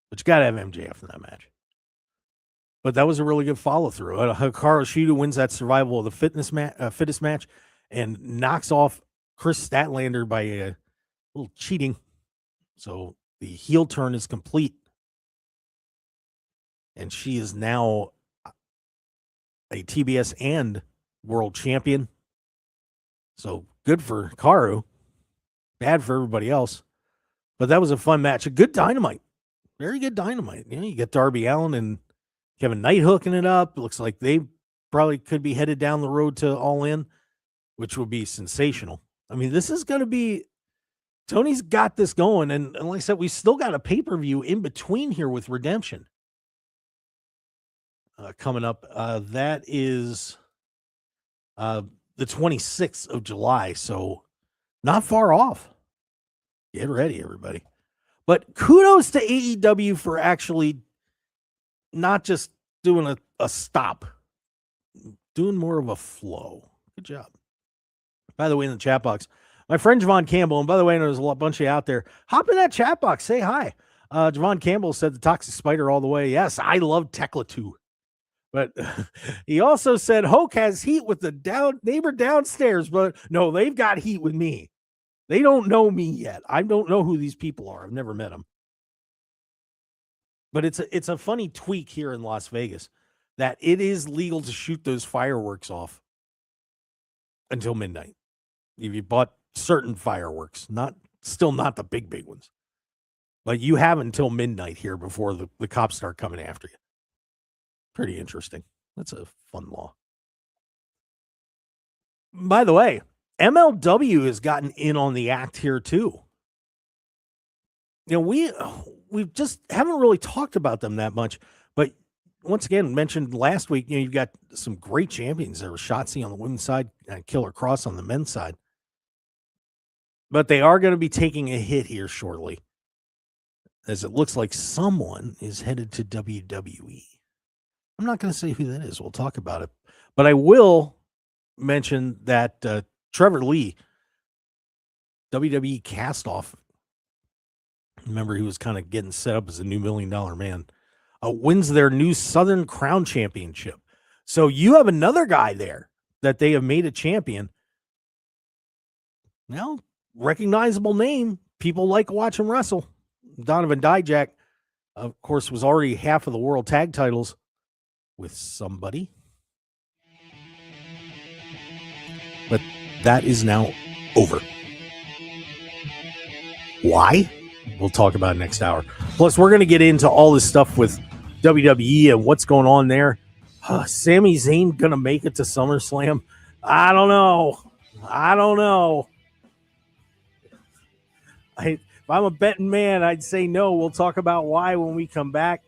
But you got to have MJF in that match. But that was a really good follow-through. Hikaru Shida wins that survival of the fittest match and knocks off Chris Statlander by a little cheating. So the heel turn is complete. And she is now a TBS and world champion. So good for Hikaru. Bad for everybody else. But that was a fun match. A good Dynamite. Very good Dynamite. You get Darby Allin and Kevin Knight hooking it up. It looks like they probably could be headed down the road to All In, which would be sensational. I mean, this is going to be, Tony's got this going. And like I said, we still got a pay-per-view in between here with Redemption coming up. That is the 26th of July. So not far off. Get ready, everybody. But kudos to AEW for actually not just doing a stop, doing more of a flow. Good job. By the way, in the chat box, my friend Javon Campbell, and by the way, there's a bunch of you out there, hop in that chat box, say hi. Javon Campbell said the Toxic Spider all the way. Yes, I love Tekla too. But he also said Hoke has heat with the neighbor downstairs, but no, they've got heat with me. They don't know me yet. I don't know who these people are. I've never met them. But it's a funny tweak here in Las Vegas that it is legal to shoot those fireworks off until midnight. If you bought certain fireworks, still not the big ones. But you have until midnight here before the cops start coming after you. Pretty interesting. That's a fun law. By the way, MLW has gotten in on the act here too. We just haven't really talked about them that much, but once again, mentioned last week, you've got some great champions. There was Shotzi on the women's side and Killer Cross on the men's side. But they are going to be taking a hit here shortly, as it looks like someone is headed to WWE. I'm not going to say who that is. We'll talk about it. But I will mention that Trevor Lee, WWE cast-off, remember he was kind of getting set up as a new $1 million man, wins their new Southern Crown Championship. So you have another guy there that they have made a champion. Now, recognizable name. People like watching wrestle. Donovan Dijak, of course, was already half of the world tag titles with somebody. But that is now over. Why? We'll talk about it next hour. Plus, we're going to get into all this stuff with WWE and what's going on there. Sami Zayn going to make it to SummerSlam? I don't know. If I'm a betting man, I'd say no. We'll talk about why when we come back.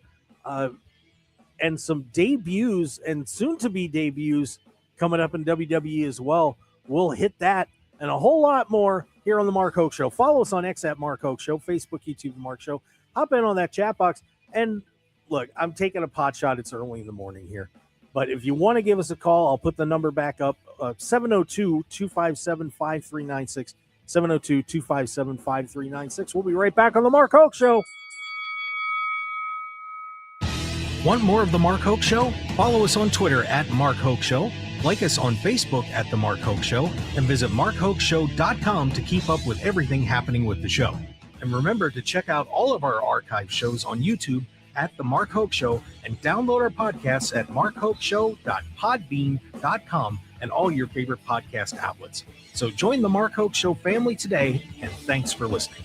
And some debuts and soon-to-be debuts coming up in WWE as well. We'll hit that and a whole lot more here on The Mark Hoke Show. Follow us on X at Mark Hoke Show, Facebook, YouTube, The Mark Show. Hop in on that chat box. And look, I'm taking a pot shot. It's early in the morning here. But if you want to give us a call, I'll put the number back up, 702-257-5396, 702-257-5396. We'll be right back on The Mark Hoke Show. Want more of The Mark Hoke Show? Follow us on Twitter at Mark Hoke Show, like us on Facebook at The Mark Hoke Show, and visit markhokeshow.com to keep up with everything happening with the show. And remember to check out all of our archive shows on YouTube at The Mark Hoke Show and download our podcasts at markhokeshow.podbean.com and all your favorite podcast outlets. So join The Mark Hoke Show family today, and thanks for listening.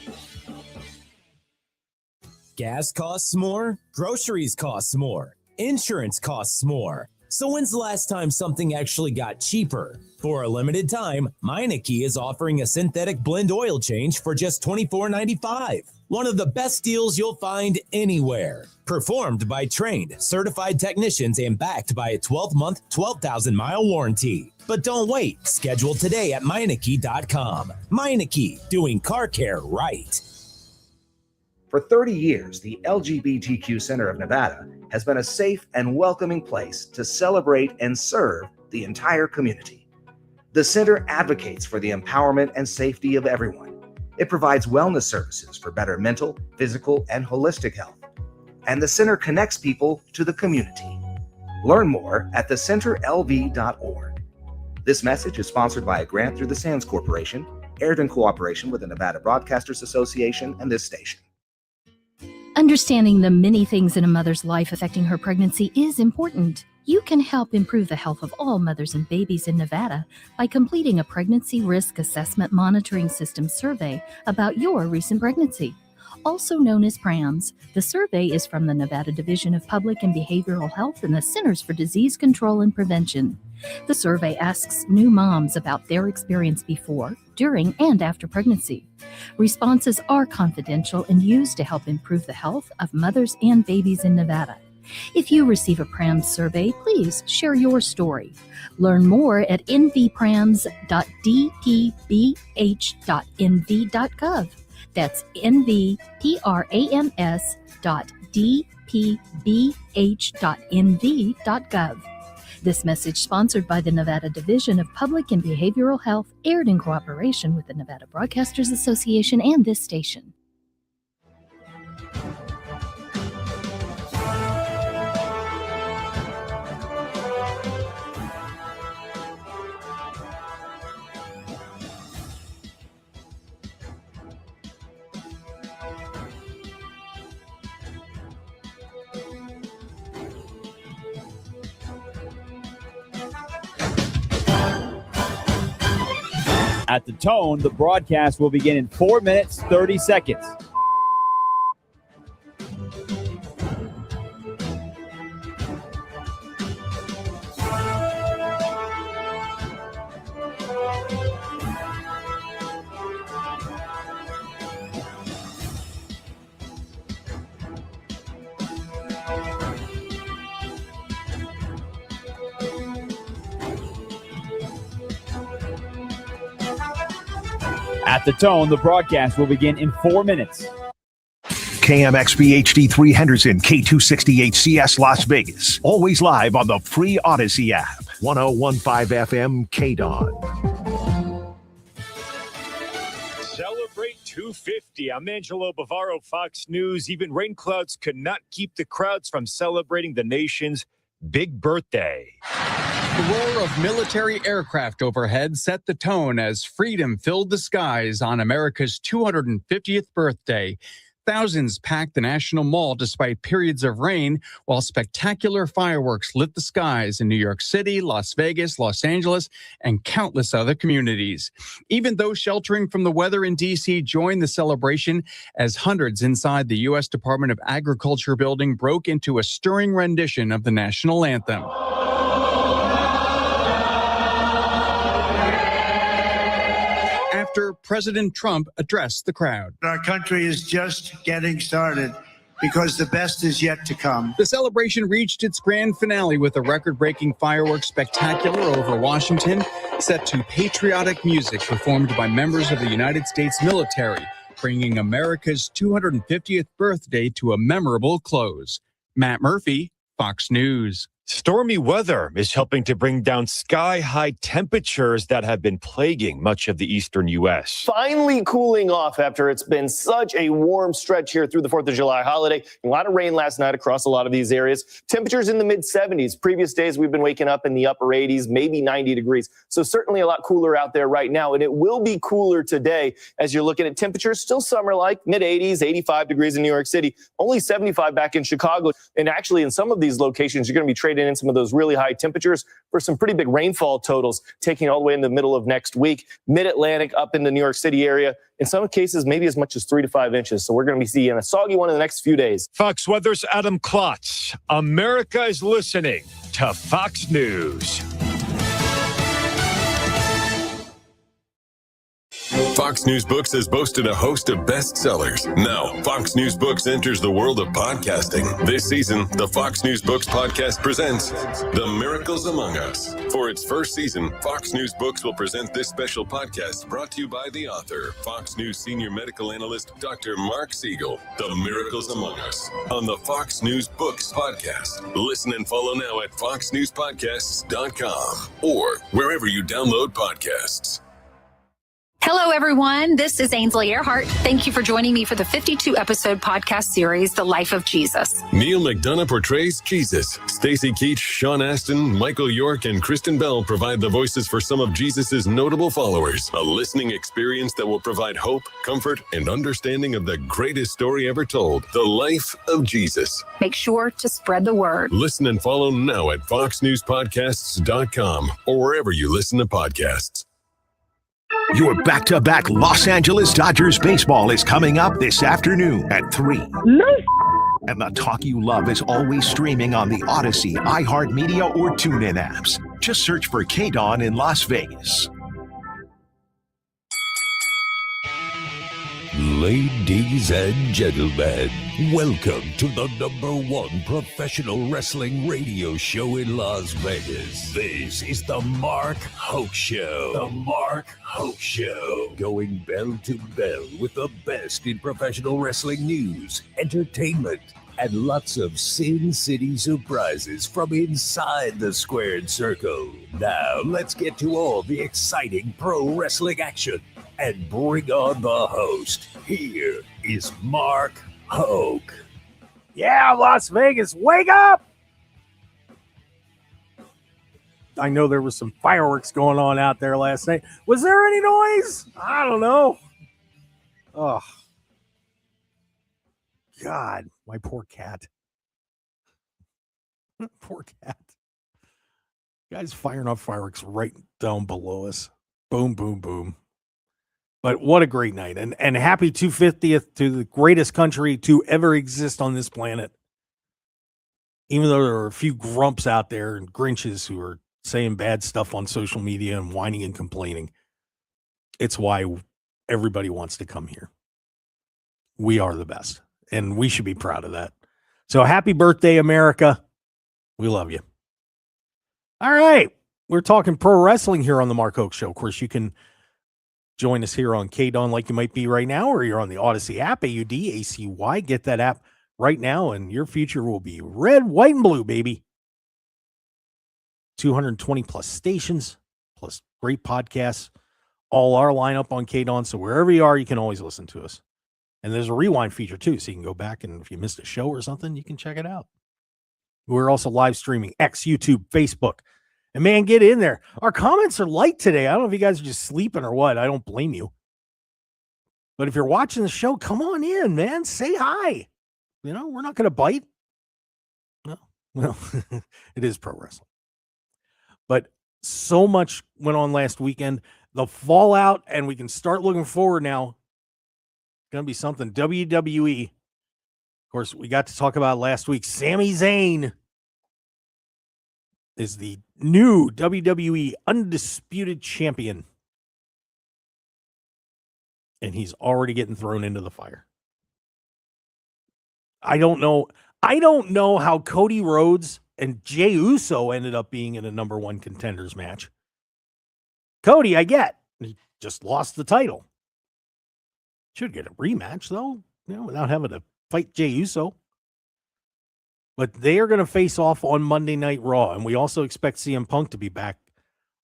Gas costs more, groceries costs more, insurance costs more. So when's the last time something actually got cheaper? For a limited time, Meineke is offering a synthetic blend oil change for just $24.95. One of the best deals you'll find anywhere. Performed by trained, certified technicians and backed by a 12-month, 12,000-mile warranty. But don't wait. Schedule today at Meineke.com. Meineke, doing car care right.
For 30 years, the LGBTQ Center of Nevada has been a safe and welcoming place to celebrate and serve the entire community. The center advocates for the empowerment and safety of everyone. It provides wellness services for better mental, physical, and holistic health. And the center connects people to the community. Learn more at thecenterlv.org. This message is sponsored by a grant through the Sands Corporation, aired in cooperation with the Nevada Broadcasters Association and this station.
Understanding the many things in a mother's life affecting her pregnancy is important. You can help improve the health of all mothers and babies in Nevada by completing a Pregnancy Risk Assessment Monitoring System survey about your recent pregnancy. Also known as PRAMS, the survey is from the Nevada Division of Public and Behavioral Health and the Centers for Disease Control and Prevention. The survey asks new moms about their experience before, during, and after pregnancy. Responses are confidential and used to help improve the health of mothers and babies in Nevada. If you receive a PRAMS survey, please share your story. Learn more at nvprams.dpbh.nv.gov. That's nvprams.dpbh.nv.gov. This message sponsored by the Nevada Division of Public and Behavioral Health, aired in cooperation with the Nevada Broadcasters Association and this station.
At the tone, the broadcast will begin in 4 minutes, 30 seconds. At the tone, the broadcast will begin in 4 minutes.
KMXB HD3 Henderson, K268CS Las Vegas. Always live on the free Odyssey app. 1015 FM KDAWN.
Celebrate 250. I'm Angelo Bavaro, Fox News. Even rain clouds could not keep the crowds from celebrating the nation's big birthday.
The roar of military aircraft overhead set the tone as freedom filled the skies on America's 250th birthday. Thousands packed the National Mall despite periods of rain, while spectacular fireworks lit the skies in New York City, Las Vegas, Los Angeles, and countless other communities. Even those sheltering from the weather in D.C. joined the celebration as hundreds inside the U.S. Department of Agriculture building broke into a stirring rendition of the national anthem. After President Trump addressed the crowd.
Our country is just getting started because the best is yet to come.
The celebration reached its grand finale with a record-breaking fireworks spectacular over Washington, set to patriotic music performed by members of the United States military, bringing America's 250th birthday to a memorable close. Matt Murphy, Fox News.
Stormy weather is helping to bring down sky-high temperatures that have been plaguing much of the eastern U.S.
Finally cooling off after it's been such a warm stretch here through the 4th of July holiday. A lot of rain last night across a lot of these areas. Temperatures in the mid-70s. Previous days we've been waking up in the upper 80s, maybe 90 degrees. So certainly a lot cooler out there right now, and it will be cooler today as you're looking at temperatures still summer-like, mid-80s, 85 degrees in New York City, only 75 back in Chicago. And actually in some of these locations, you're going to be trading in some of those really high temperatures for some pretty big rainfall totals, taking all the way in the middle of next week. Mid-Atlantic up in the New York City area. In some cases, maybe as much as 3 to 5 inches. So we're going to be seeing a soggy one in the next few days.
Fox Weather's Adam Klotz. America is listening to Fox News.
Fox News Books has boasted a host of bestsellers. Now, Fox News Books enters the world of podcasting. This season, the Fox News Books podcast presents The Miracles Among Us. For its first season, Fox News Books will present this special podcast brought to you by the author, Fox News senior medical analyst, Dr. Mark Siegel. The Miracles Among Us on the Fox News Books podcast. Listen and follow now at foxnewspodcasts.com or wherever you download podcasts.
Hello, everyone. This is Ainsley Earhart. Thank you for joining me for the 52-episode podcast series, The Life of Jesus.
Neil McDonough portrays Jesus. Stacey Keach, Sean Astin, Michael York, and Kristen Bell provide the voices for some of Jesus's notable followers. A listening experience that will provide hope, comfort, and understanding of the greatest story ever told, The Life of Jesus.
Make sure to spread the word.
Listen and follow now at foxnewspodcasts.com or wherever you listen to podcasts.
Your back-to-back Los Angeles Dodgers baseball is coming up this afternoon at 3. And the talk you love is always streaming on the Odyssey, iHeartMedia, or TuneIn apps. Just search for KDAWN in Las Vegas.
Ladies and gentlemen, welcome to the #1 professional wrestling radio show in Las Vegas. This is the Mark Hoke Show. The Mark Hoke Show. Going bell to bell with the best in professional wrestling news, entertainment, and lots of Sin City surprises from inside the squared circle. Now, let's get to all the exciting pro wrestling action and bring on the host. Here is Mark Hoke.
Yeah, Las Vegas, wake up! I know there was some fireworks going on out there last night. Was there any noise? I don't know. Oh, God, my poor cat. Poor cat. Guys firing off fireworks right down below us. Boom, boom, boom. But what a great night. And happy 250th to the greatest country to ever exist on this planet. Even though there are a few grumps out there and Grinches who are saying bad stuff on social media and whining and complaining. It's why everybody wants to come here. We are the best. And we should be proud of that. So happy birthday, America. We love you. All right. We're talking pro wrestling here on the Mark Hoke Show. Of course, you can join us here on KDAWN like you might be right now, or you're on the Odyssey app, AUDACY. Get that app right now, and your future will be red, white, and blue, baby. 220 plus stations, plus great podcasts, all our lineup on KDAWN. So wherever you are, you can always listen to us. And there's a rewind feature too, so you can go back, and if you missed a show or something, you can check it out. We're also live streaming X, YouTube, Facebook. And man, get in there. Our comments are light today. I don't know if you guys are just sleeping or what. I don't blame you. But if you're watching the show, come on in, man. Say hi. You know, we're not going to bite. No, well, it is pro wrestling. But so much went on last weekend. The fallout, and we can start looking forward now. It's going to be something. WWE. Of course, we got to talk about last week. Sami Zayn is the new WWE Undisputed Champion. And he's already getting thrown into the fire. I don't know how Cody Rhodes and Jey Uso ended up being in a number one contenders match. Cody, I get. He just lost the title. Should get a rematch, though, without having to fight Jey Uso. But they are going to face off on Monday Night Raw. And we also expect CM Punk to be back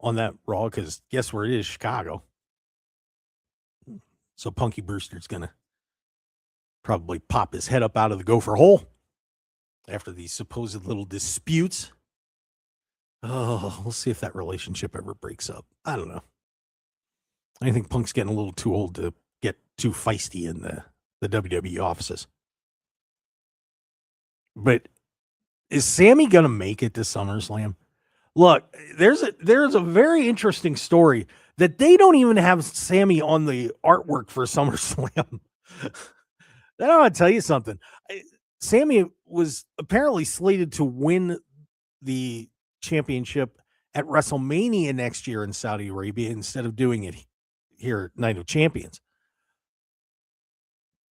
on that Raw because guess where it is? Chicago. So Punky Brewster's going to probably pop his head up out of the gopher hole after these supposed little disputes. Oh, we'll see if that relationship ever breaks up. I don't know. I think Punk's getting a little too old to get too feisty in the WWE offices. But is Sammy going to make it to SummerSlam? Look, there's a very interesting story that they don't even have Sammy on the artwork for SummerSlam. Then I want to tell you something. Sammy was apparently slated to win the championship at WrestleMania next year in Saudi Arabia instead of doing it here at Night of Champions.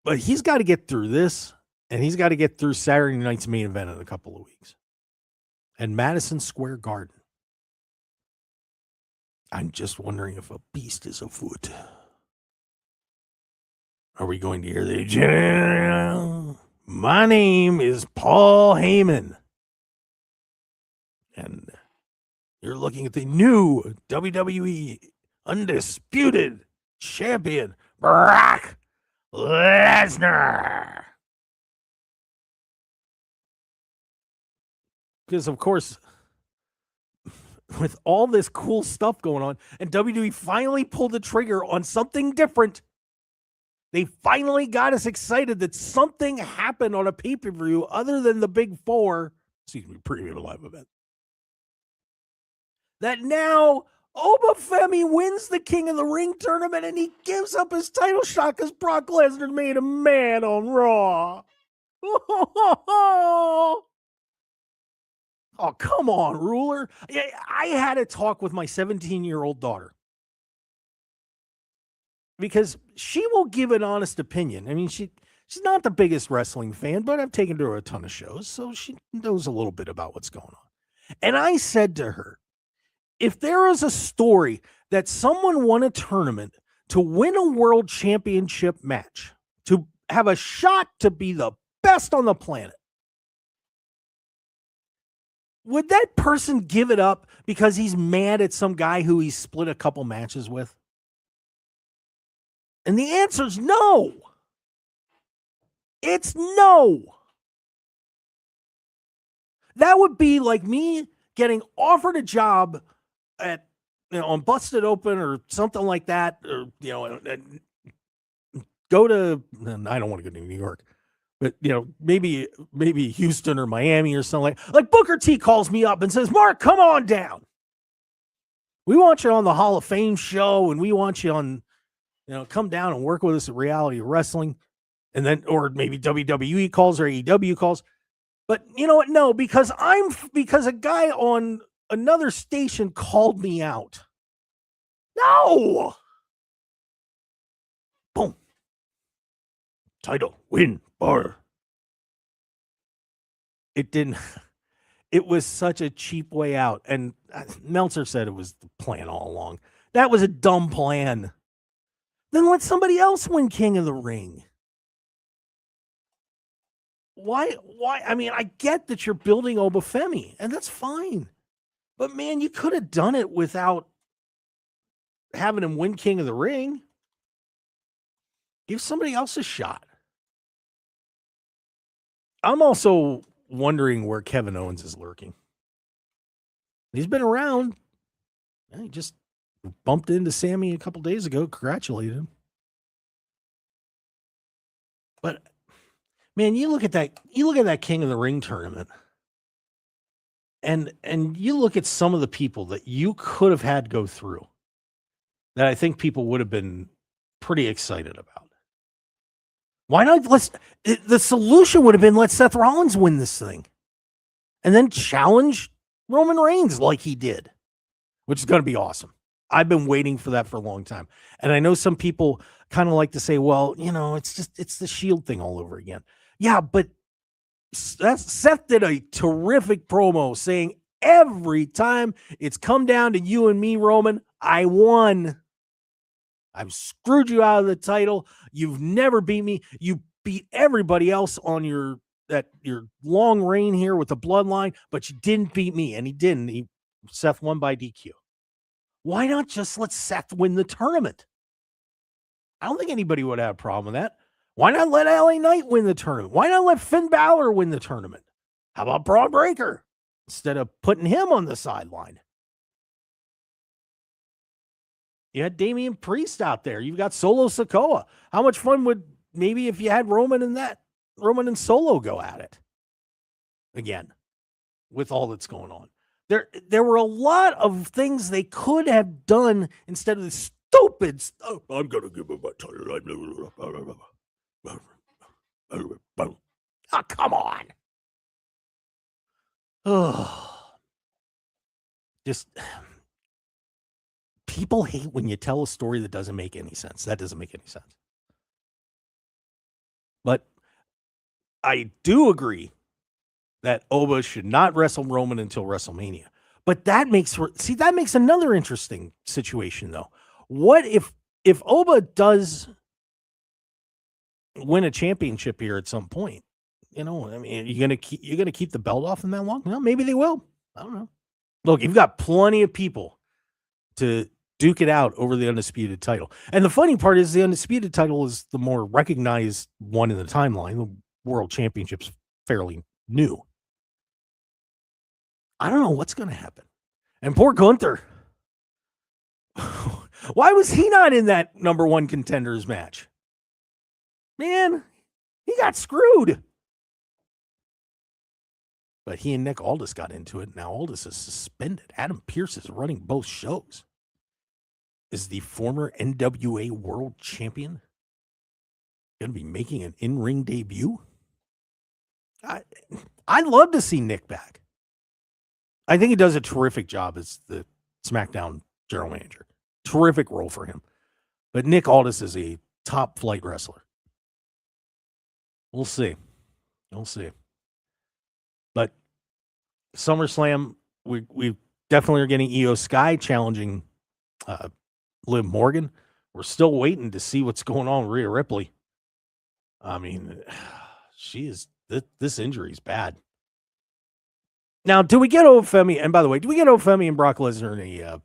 But he's got to get through this, and he's got to get through Saturday night's main event in a couple of weeks. And Madison Square Garden. I'm just wondering if a beast is afoot. Are we going to hear the My name is Paul Heyman. And you're looking at the new WWE Undisputed Champion, Brock Lesnar. Because, of course, with all this cool stuff going on, and WWE finally pulled the trigger on something different. They finally got us excited that something happened on a pay-per-view other than the Big Four, premium live event. That now Obafemi wins the King of the Ring tournament and he gives up his title shot because Brock Lesnar made a man on Raw. Oh, come on, ruler. I had a talk with my 17-year-old daughter because she will give an honest opinion. I mean, she's not the biggest wrestling fan, but I've taken her to a ton of shows, so she knows a little bit about what's going on. And I said to her, if there is a story that someone won a tournament to win a world championship match, to have a shot to be the best on the planet, would that person give it up because he's mad at some guy who he split a couple matches with? And the answer is no. It's no. That would be like me getting offered a job at, on Busted Open or something like that, or, go to, I don't want to go to New York, but, maybe Houston or Miami or something like Booker T calls me up and says, Mark, come on down. We want you on the Hall of Fame show, and we want you on, come down and work with us at Reality Wrestling. And then, or maybe WWE calls or AEW calls. But you know what? No, because a guy on another station called me out. No. Boom. Title win bar. It didn't. It was such a cheap way out. And Meltzer said it was the plan all along. That was a dumb plan. Then let somebody else win King of the Ring. Why? I mean, I get that you're building Obafemi, and that's fine. But, man, you could have done it without having him win King of the Ring. Give somebody else a shot. I'm also wondering where Kevin Owens is lurking. He's been around. He just bumped into Sammy a couple days ago, congratulated him. But man, you look at that King of the Ring tournament, and you look at some of the people that you could have had go through that I think people would have been pretty excited about. Why not? The solution would have been let Seth Rollins win this thing and then challenge Roman Reigns like he did, which is going to be awesome. I've been waiting for that for a long time. And I know some people kind of like to say, well, it's the Shield thing all over again. Yeah, but Seth did a terrific promo saying every time it's come down to you and me, Roman, I won. I've screwed you out of the title. You've never beat me. You beat everybody else on your long reign here with the bloodline, but you didn't beat me. And he didn't. Seth won by DQ. Why not just let Seth win the tournament? I don't think anybody would have a problem with that. Why not let LA Knight win the tournament? Why not let Finn Balor win the tournament? How about Braun Breaker instead of putting him on the sideline? You had Damian Priest out there. You've got Solo Sikoa. How much fun would maybe if you had Roman and Solo go at it again with all that's going on? There were a lot of things they could have done instead of the stupid stuff. I'm going to give him my title. Oh, come on. Oh. Just people hate when you tell a story that doesn't make any sense. That doesn't make any sense. But I do agree that Oba should not wrestle Roman until WrestleMania. But that makes another interesting situation though. What if Oba does win a championship here at some point? I mean, you're gonna keep the belt off him that long? Well, maybe they will. I don't know. Look, you've got plenty of people to duke it out over the undisputed title. And the funny part is the undisputed title is the more recognized one in the timeline. The world championship's fairly new. I don't know what's going to happen. And poor Gunther. Why was he not in that number one contenders match? Man, he got screwed. But he and Nick Aldis got into it. Now Aldis is suspended. Adam Pearce is running both shows. Is the former NWA world champion going to be making an in-ring debut? I'd love to see Nick back. I think he does a terrific job as the SmackDown general manager. Terrific role for him. But Nick Aldis is a top flight wrestler. We'll see. But SummerSlam, we definitely are getting Io Sky challenging Liv Morgan. We're still waiting to see what's going on with Rhea Ripley. I mean, this injury is bad. Now, do we get Ofemi? And by the way, do we get Ofemi and Brock Lesnar in a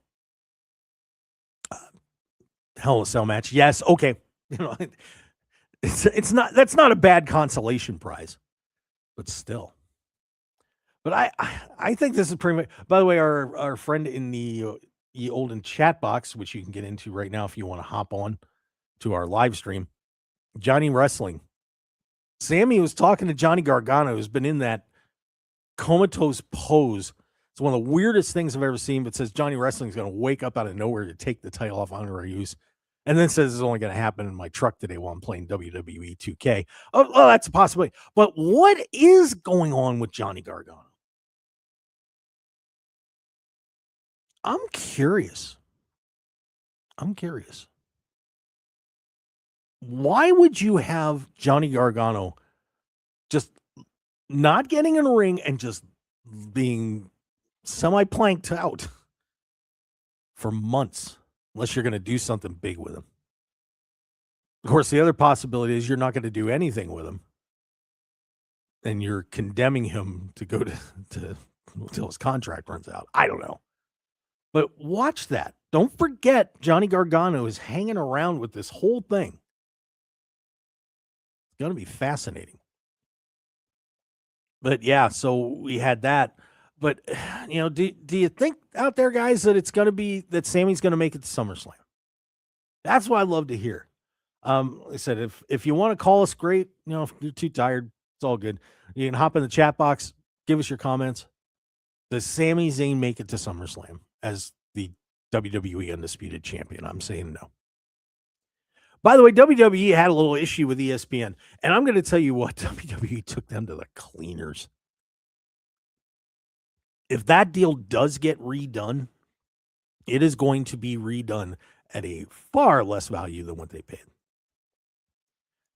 Hell in a Cell match? Yes. Okay. That's not a bad consolation prize, but still. But I think this is pretty much. By the way, our friend in the Olden chat box, which you can get into right now if you want to hop on to our live stream, Johnny Wrestling. Sammy was talking to Johnny Gargano, who's been in that comatose pose. It's one of the weirdest things I've ever seen, but says Johnny Wrestling is going to wake up out of nowhere to take the title off honorary use. And then says it's only going to happen in my truck today while I'm playing WWE 2K. Oh, that's a possibility. But what is going on with Johnny Gargano? I'm curious. Why would you have Johnny Gargano just not getting in a ring and just being semi-planked out for months, unless you're going to do something big with him? Of course, the other possibility is you're not going to do anything with him, and you're condemning him to go to until his contract runs out. I don't know. But watch that. Don't forget Johnny Gargano is hanging around with this whole thing. It's going to be fascinating. But yeah, so we had that. But, do you think out there, guys, that it's going to be that Sammy's going to make it to SummerSlam? That's what I'd love to hear. Like I said, if you want to call us, great. If you're too tired, it's all good. You can hop in the chat box, give us your comments. Does Sami Zayn make it to SummerSlam as the WWE Undisputed Champion? I'm saying no. By the way, WWE had a little issue with ESPN, and I'm going to tell you what, WWE took them to the cleaners. If that deal does get redone, it is going to be redone at a far less value than what they paid.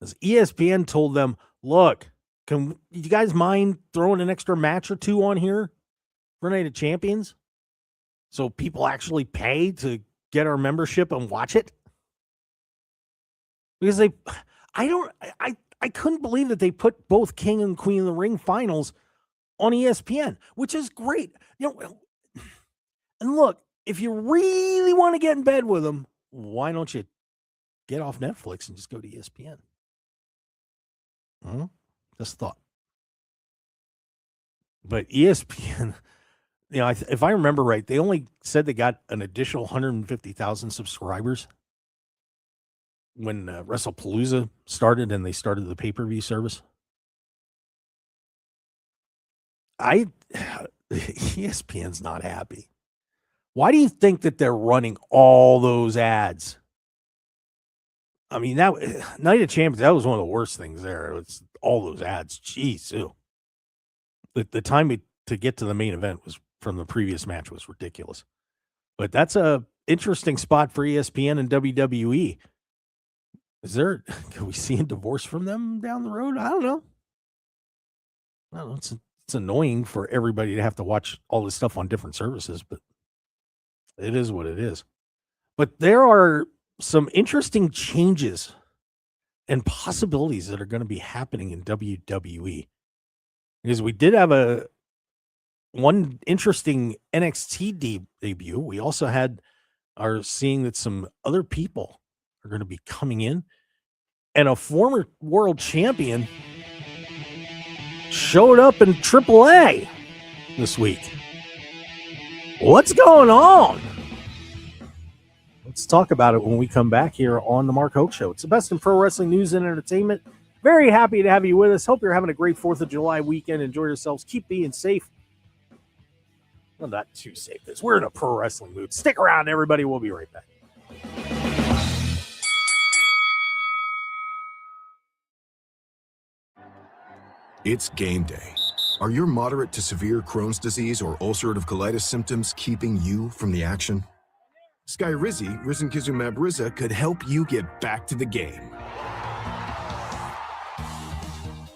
As ESPN told them, look, can you guys mind throwing an extra match or two on here for Night of Champions so people actually pay to get our membership and watch it? Because I couldn't believe that they put both King and Queen of the Ring finals on ESPN, which is great. And look, if you really want to get in bed with them, why don't you get off Netflix and just go to ESPN? Just a thought. But ESPN, if I remember right, they only said they got an additional 150,000 subscribers when WrestlePalooza started and they started the pay-per-view service. ESPN's not happy. Why do you think that they're running all those ads? I mean, that Night of Champions, that was one of the worst things there. It's all those ads. Jeez, ew. The time to get to the main event was from the previous match was ridiculous. But that's a interesting spot for ESPN and WWE. Can we see a divorce from them down the road? I don't know. It's annoying for everybody to have to watch all this stuff on different services, but it is what it is. But there are some interesting changes and possibilities that are going to be happening in WWE. Because we did have one interesting NXT debut. We also are seeing that some other people are going to be coming in, and a former world champion showed up in AAA this week. What's going on? Let's talk about it when we come back here on the Mark Hoke Show. It's the best in pro wrestling news and entertainment. Very happy to have you with us. Hope you're having a great 4th of July weekend. Enjoy yourselves. Keep being safe. Well, not too safe. We're in a pro wrestling mood. Stick around, everybody. We'll be right back.
It's game day. Are your moderate to severe Crohn's disease or ulcerative colitis symptoms keeping you from the action? Skyrizi, risankizumab Riza, could help you get back to the game.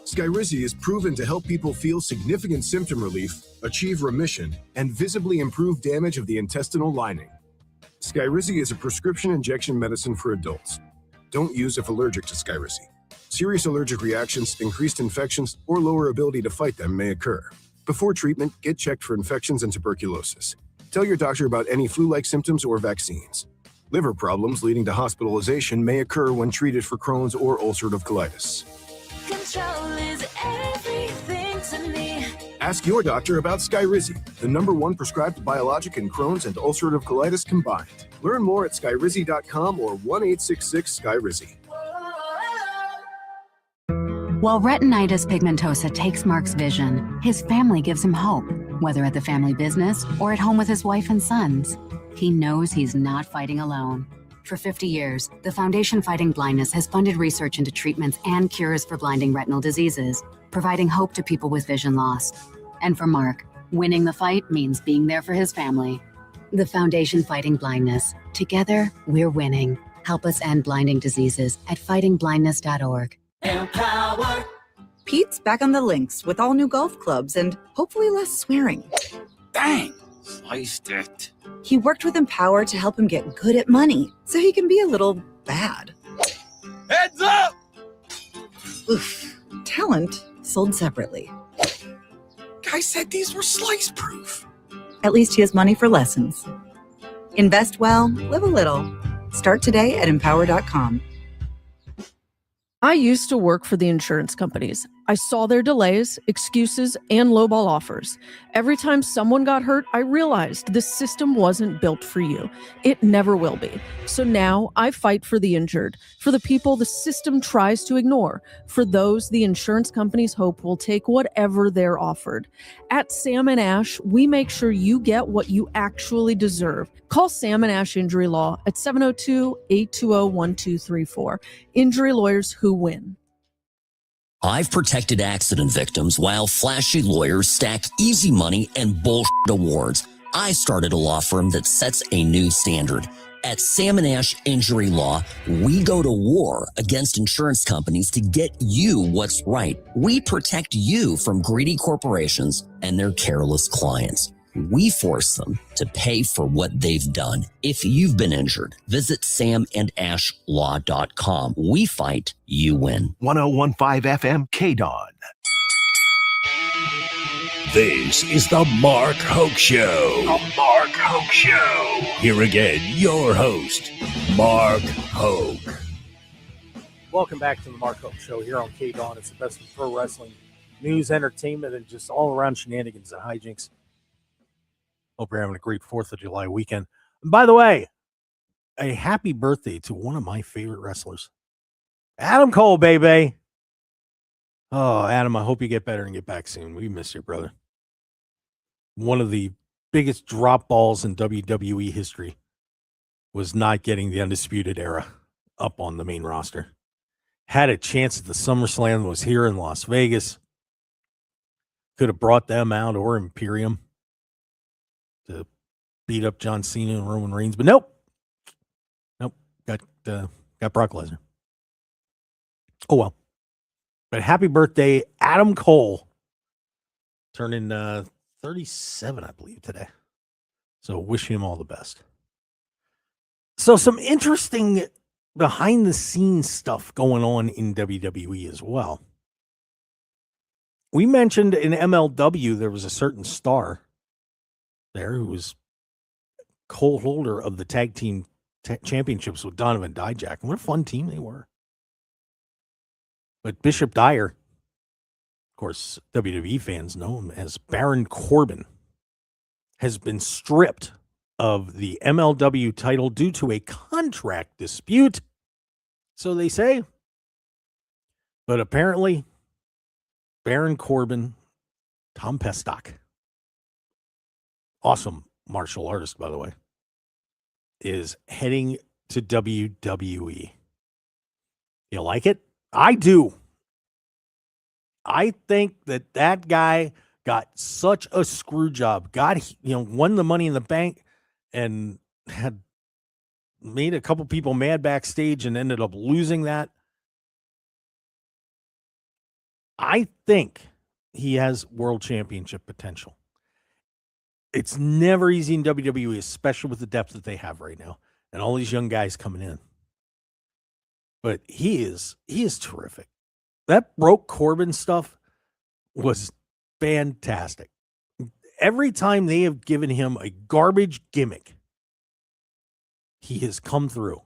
Skyrizi is proven to help people feel significant symptom relief, achieve remission, and visibly improve damage of the intestinal lining. Skyrizi is a prescription injection medicine for adults. Don't use if allergic to Skyrizi. Serious allergic reactions, increased infections, or lower ability to fight them may occur. Before treatment, get checked for infections and tuberculosis. Tell your doctor about any flu-like symptoms or vaccines. Liver problems leading to hospitalization may occur when treated for Crohn's or ulcerative colitis.
Control is everything to me.
Ask your doctor about Skyrizi, the #1 prescribed biologic in Crohn's and ulcerative colitis combined. Learn more at skyrizi.com or 1-866-SKYRIZI.
While retinitis pigmentosa takes Mark's vision, his family gives him hope, whether at the family business or at home with his wife and sons. He knows he's not fighting alone. For 50 years, the Foundation Fighting Blindness has funded research into treatments and cures for blinding retinal diseases, providing hope to people with vision loss. And for Mark, winning the fight means being there for his family. The Foundation Fighting Blindness. Together, we're winning. Help us end blinding diseases at fightingblindness.org.
Empower. Pete's back on the links with all new golf clubs and hopefully less swearing.
Dang, sliced it.
He worked with Empower to help him get good at money so he can be a little bad.
Heads up!
Oof. Talent sold separately.
Guy said these were slice proof.
At least he has money for lessons. Invest well, live a little. Start today at empower.com.
I used to work for the insurance companies.
I saw their delays, excuses, and lowball offers. Every time someone got hurt, I realized this system wasn't built for you. It never will be. So now I fight for the injured, for the people the system tries to ignore, for those the insurance companies hope will take whatever they're offered. At Sam & Ash, we make sure you get what you actually deserve. Call Sam & Ash Injury Law at 702-820-1234. Injury lawyers who win.
I've protected accident victims while flashy lawyers stack easy money and bullshit awards. I started a law firm that sets a new standard. At Sam & Ash Injury Law, we go to war against insurance companies to get you what's right. We protect you from greedy corporations and their careless clients. We force them to pay for what they've done. If you've been injured, visit samandashlaw.com. We fight, you win.
1015 FM KDAWN.
This is the Mark Hoke Show.
The Mark Hoke Show.
Here again, your host, Mark Hoke.
Welcome back to the Mark Hoke Show here on KDAWN. It's the best of pro wrestling news, entertainment, and just all around shenanigans and hijinks. Hope you're having a great 4th of July weekend. And by the way, a happy birthday to one of my favorite wrestlers, Adam Cole, baby. Oh, Adam, I hope you get better and get back soon. We miss you, brother. One of the biggest drop balls in WWE history was not getting the Undisputed Era up on the main roster. Had a chance at the SummerSlam, was here in Las Vegas. Could have brought them out or Imperium to beat up John Cena and Roman Reigns, but nope. Got Brock Lesnar. Oh well. But happy birthday, Adam Cole. Turning 37, I believe, today. So wish him all the best. So some interesting behind the scenes stuff going on in WWE as well. We mentioned in MLW there was a certain star there who was co-holder of the tag team championships with Donovan Dijak. And what a fun team they were. But Bishop Dyer, of course, WWE fans know him as Baron Corbin, has been stripped of the MLW title due to a contract dispute. So they say. But apparently, Baron Corbin, Tom Pestock, awesome martial artist, by the way, is heading to WWE. You like it? I do. I think that guy got such a screw job. Won the Money in the Bank and had made a couple people mad backstage and ended up losing that. I think he has world championship potential. It's never easy in WWE, especially with the depth that they have right now and all these young guys coming in. But he is terrific. That Broke Corbin stuff was fantastic. Every time they have given him a garbage gimmick, he has come through.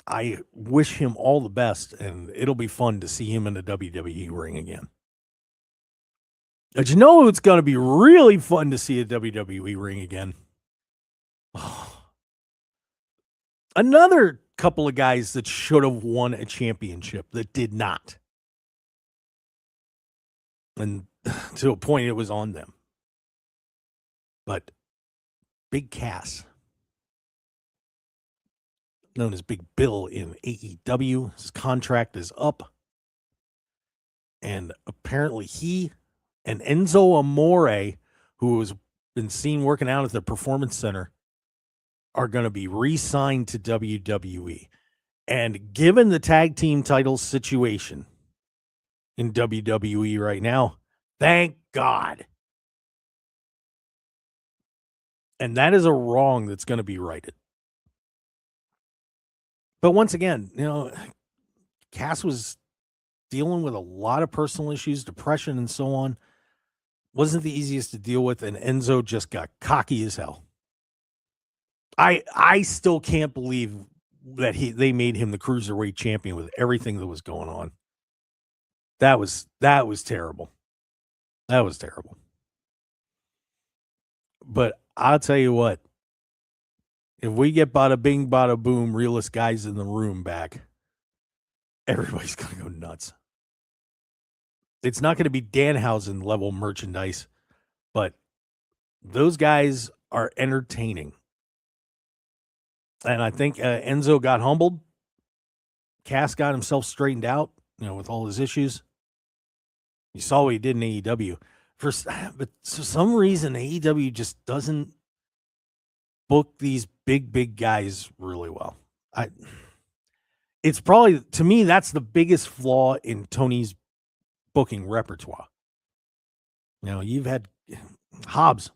I wish him all the best, and it'll be fun to see him in the WWE ring again. But you know it's going to be really fun to see a WWE ring again? Oh. Another couple of guys that should have won a championship that did not. And to a point, it was on them. But Big Cass, known as Big Bill in AEW, his contract is up. And apparently he and Enzo Amore, who has been seen working out at the Performance Center, are going to be re-signed to WWE. And given the tag team titles situation in WWE right now, thank God. And that is a wrong that's going to be righted. But once again, Cass was dealing with a lot of personal issues, depression and so on. Wasn't the easiest to deal with, and Enzo just got cocky as hell. I still can't believe that they made him the cruiserweight champion with everything that was going on. That was terrible. That was terrible. But I'll tell you what, if we get bada bing, bada boom, realest guys in the room back, everybody's going to go nuts. It's not going to be Danhausen level merchandise, but those guys are entertaining. And I think Enzo got humbled. Cass got himself straightened out, with all his issues. You saw what he did in AEW. But for some reason, AEW just doesn't book these big guys really well. It's probably, to me, that's the biggest flaw in Tony's booking repertoire. You've had Hobbs,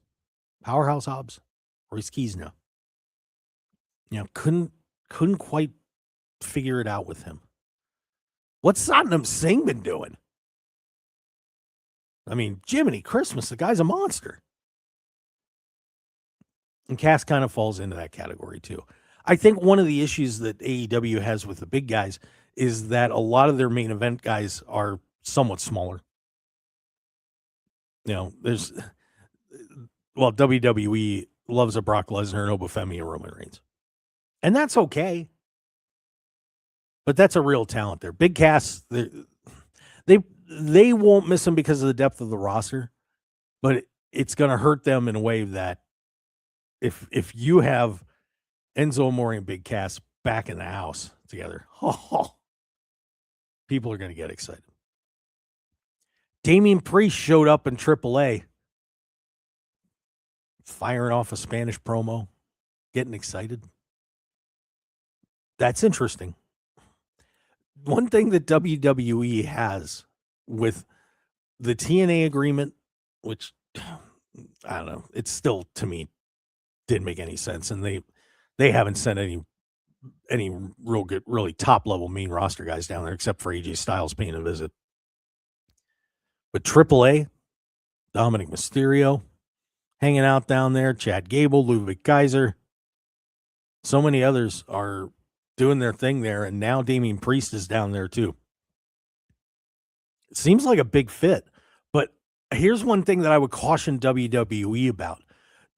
Powerhouse Hobbs, Royce Keys now. Couldn't quite figure it out with him. What's Satnam Singh been doing? I mean, Jiminy Christmas, the guy's a monster. And Cass kind of falls into that category too. I think one of the issues that AEW has with the big guys is that a lot of their main event guys are somewhat smaller. WWE loves a Brock Lesnar, an Obafemi, and Roman Reigns. And that's okay. But that's a real talent there. Big Cass, they won't miss him because of the depth of the roster, but it's going to hurt them in a way that if you have Enzo Amore and Big Cass back in the house together, people are going to get excited. Damian Priest showed up in AAA, firing off a Spanish promo, getting excited. That's interesting. One thing that WWE has with the TNA agreement, which I don't know, it's still, to me, didn't make any sense, and they haven't sent any real good, really top level main roster guys down there except for AJ Styles paying a visit. But AAA, Dominic Mysterio hanging out down there, Chad Gable, Ludwig Kaiser, so many others are doing their thing there, and now Damian Priest is down there too. It seems like a big fit, but here's one thing that I would caution WWE about.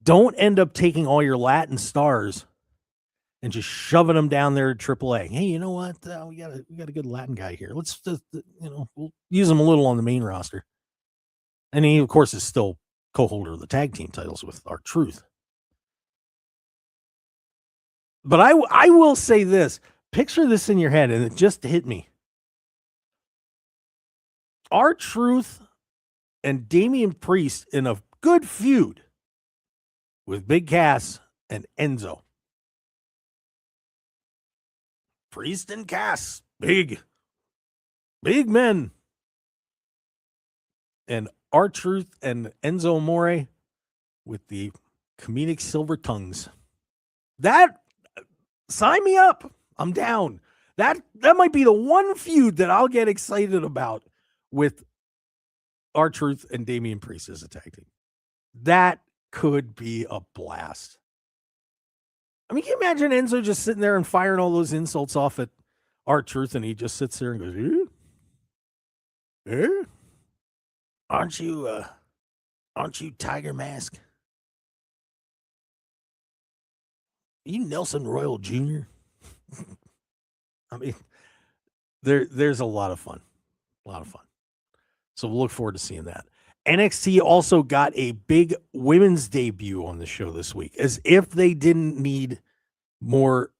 Don't end up taking all your Latin stars and just shoving them down there at AAA. Hey, you know what? We got a good Latin guy here. Let's just, we'll use him a little on the main roster. And he, of course, is still co-holder of the tag team titles with R-Truth. But I will say this. Picture this in your head, and it just hit me. R-Truth and Damian Priest in a good feud with Big Cass and Enzo. Priest and Cass, big men. And R-Truth and Enzo Amore with the comedic silver tongues. That, sign me up. I'm down. That might be the one feud that I'll get excited about with R-Truth and Damian Priest as a tag team. That could be a blast. I mean, can you imagine Enzo just sitting there and firing all those insults off at R-Truth, and he just sits there and goes, Aren't you Tiger Mask? You Nelson Royal Jr.? I mean, there's a lot of fun. So we'll look forward to seeing that. NXT also got a big women's debut on the show this week, as if they didn't need more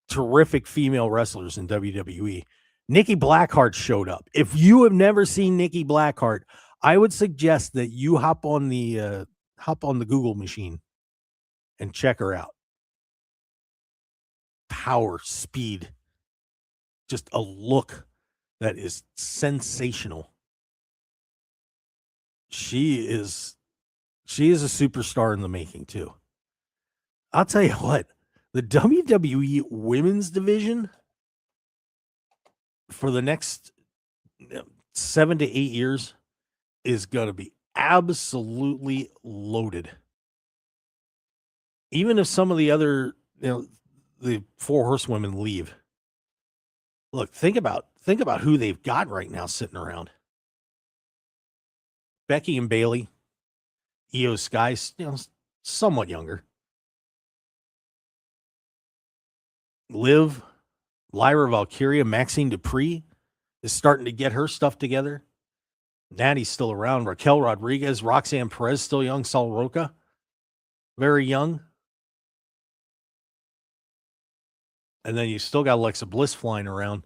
terrific female wrestlers in WWE. Nikki Blackheart showed up. If you have never seen Nikki Blackheart, I would suggest that you hop on the Google machine and check her out. Power, speed, just a look that is sensational. She is a superstar in the making too. I'll tell you what, the WWE women's division for the next 7 to 8 years is going to be absolutely loaded. Even if some of the other, the four horsewomen leave. Look, think about who they've got right now sitting around. Becky and Bailey, Io Sky, somewhat younger. Liv, Lyra Valkyria, Maxine Dupree is starting to get her stuff together. Natty's still around. Raquel Rodriguez, Roxanne Perez, still young. Sol Roca, very young. And then you still got Alexa Bliss flying around.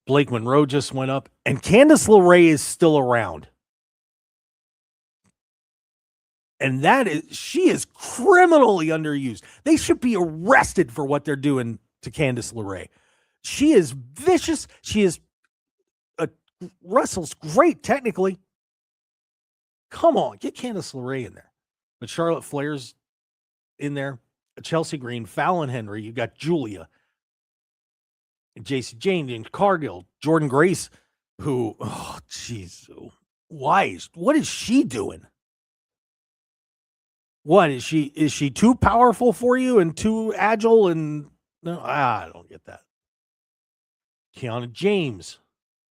Blake Monroe just went up. And Candice LeRae is still around. And she is criminally underused. They should be arrested for what they're doing to Candice LeRae. She is vicious. She is wrestles great technically. Come on, get Candice LeRae in there. But Charlotte Flair's in there. Chelsea Green, Fallon Henry. You got Julia, Jacy Jane, and Cargill, Jordan Grace, who, oh, jeez, what is she doing? What is she? Is she too powerful for you and too agile? And no, I don't get that. Kiana James,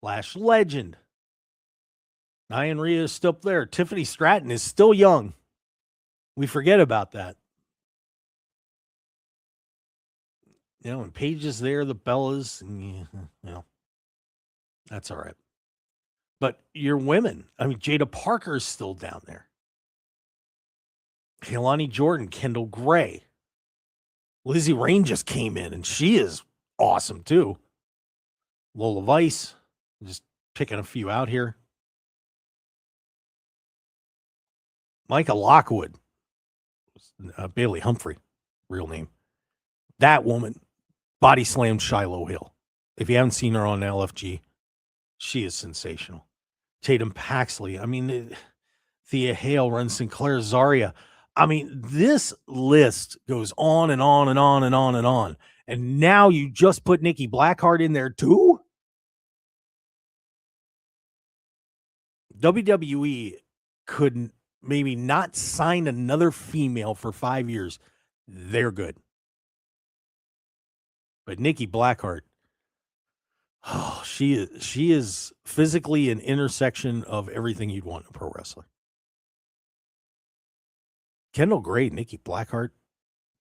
Lash legend. Nyan Rhea is still up there. Tiffany Stratton is still young. We forget about that. And Paige is there, the Bellas, and that's all right. But your women, Jada Parker is still down there. Kehlani Jordan, Kendall Gray. Lizzie Rain just came in, and she is awesome, too. Lola Vice, just picking a few out here. Micah Lockwood, Bailey Humphrey, real name. That woman body slammed Shiloh Hill. If you haven't seen her on LFG, she is sensational. Tatum Paxley, Thea Hale, Ren Sinclair, Zarya. This list goes on and on and on and on and on. And now you just put Nikki Blackheart in there too? WWE could maybe not sign another female for 5 years. They're good. But Nikki Blackheart, oh, she is physically an intersection of everything you'd want in a pro wrestler. Kendall Gray, Nikki Blackheart,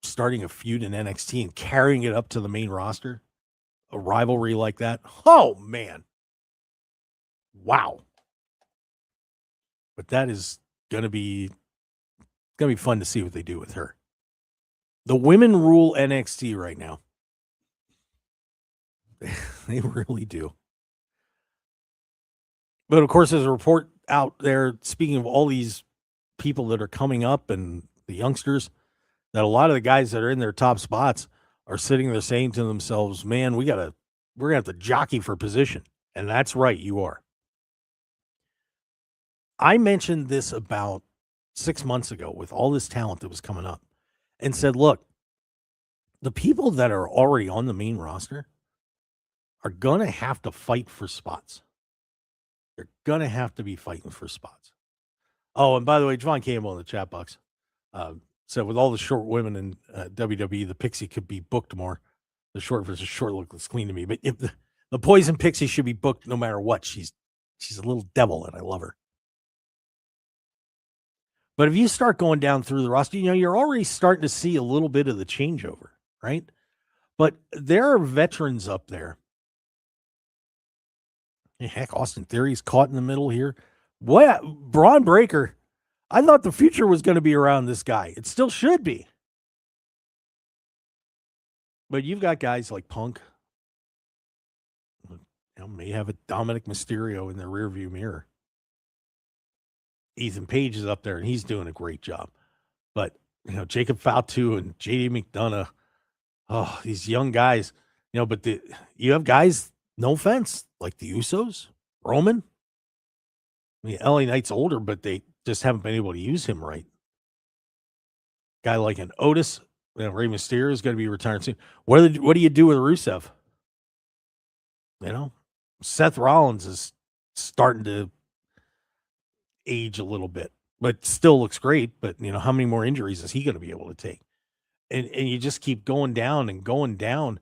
starting a feud in NXT and carrying it up to the main roster. A rivalry like that. Oh, man. Wow. But that is going to be fun to see what they do with her. The women rule NXT right now. They really do. But, of course, there's a report out there, speaking of all these people that are coming up and the youngsters, that a lot of the guys that are in their top spots are sitting there saying to themselves, man, we're going to have to jockey for position. And that's right, you are. I mentioned this about 6 months ago with all this talent that was coming up and said, look, the people that are already on the main roster are going to have to fight for spots. They're going to have to be fighting for spots. Oh, and by the way, Javon Campbell in the chat box said with all the short women in WWE, the Pixie could be booked more. The short versus short looks clean to me. But if the Poison Pixie should be booked no matter what. She's a little devil, and I love her. But if you start going down through the roster, you're already starting to see a little bit of the changeover, right? But there are veterans up there. Heck, Austin Theory's caught in the middle here. What? Braun Breaker. I thought the future was going to be around this guy. It still should be. But you've got guys like Punk. May have a Dominic Mysterio in their rearview mirror. Ethan Page is up there, and he's doing a great job. But, Jacob Fatu and J.D. McDonough, oh, these young guys, but you have guys, no offense, like the Usos, Roman. LA Knight's older, but they just haven't been able to use him right. Guy like an Otis, Rey Mysterio is going to be retiring soon. What do you do with Rusev? Seth Rollins is starting to age a little bit, but still looks great. But, how many more injuries is he going to be able to take? and you just keep going down and going down.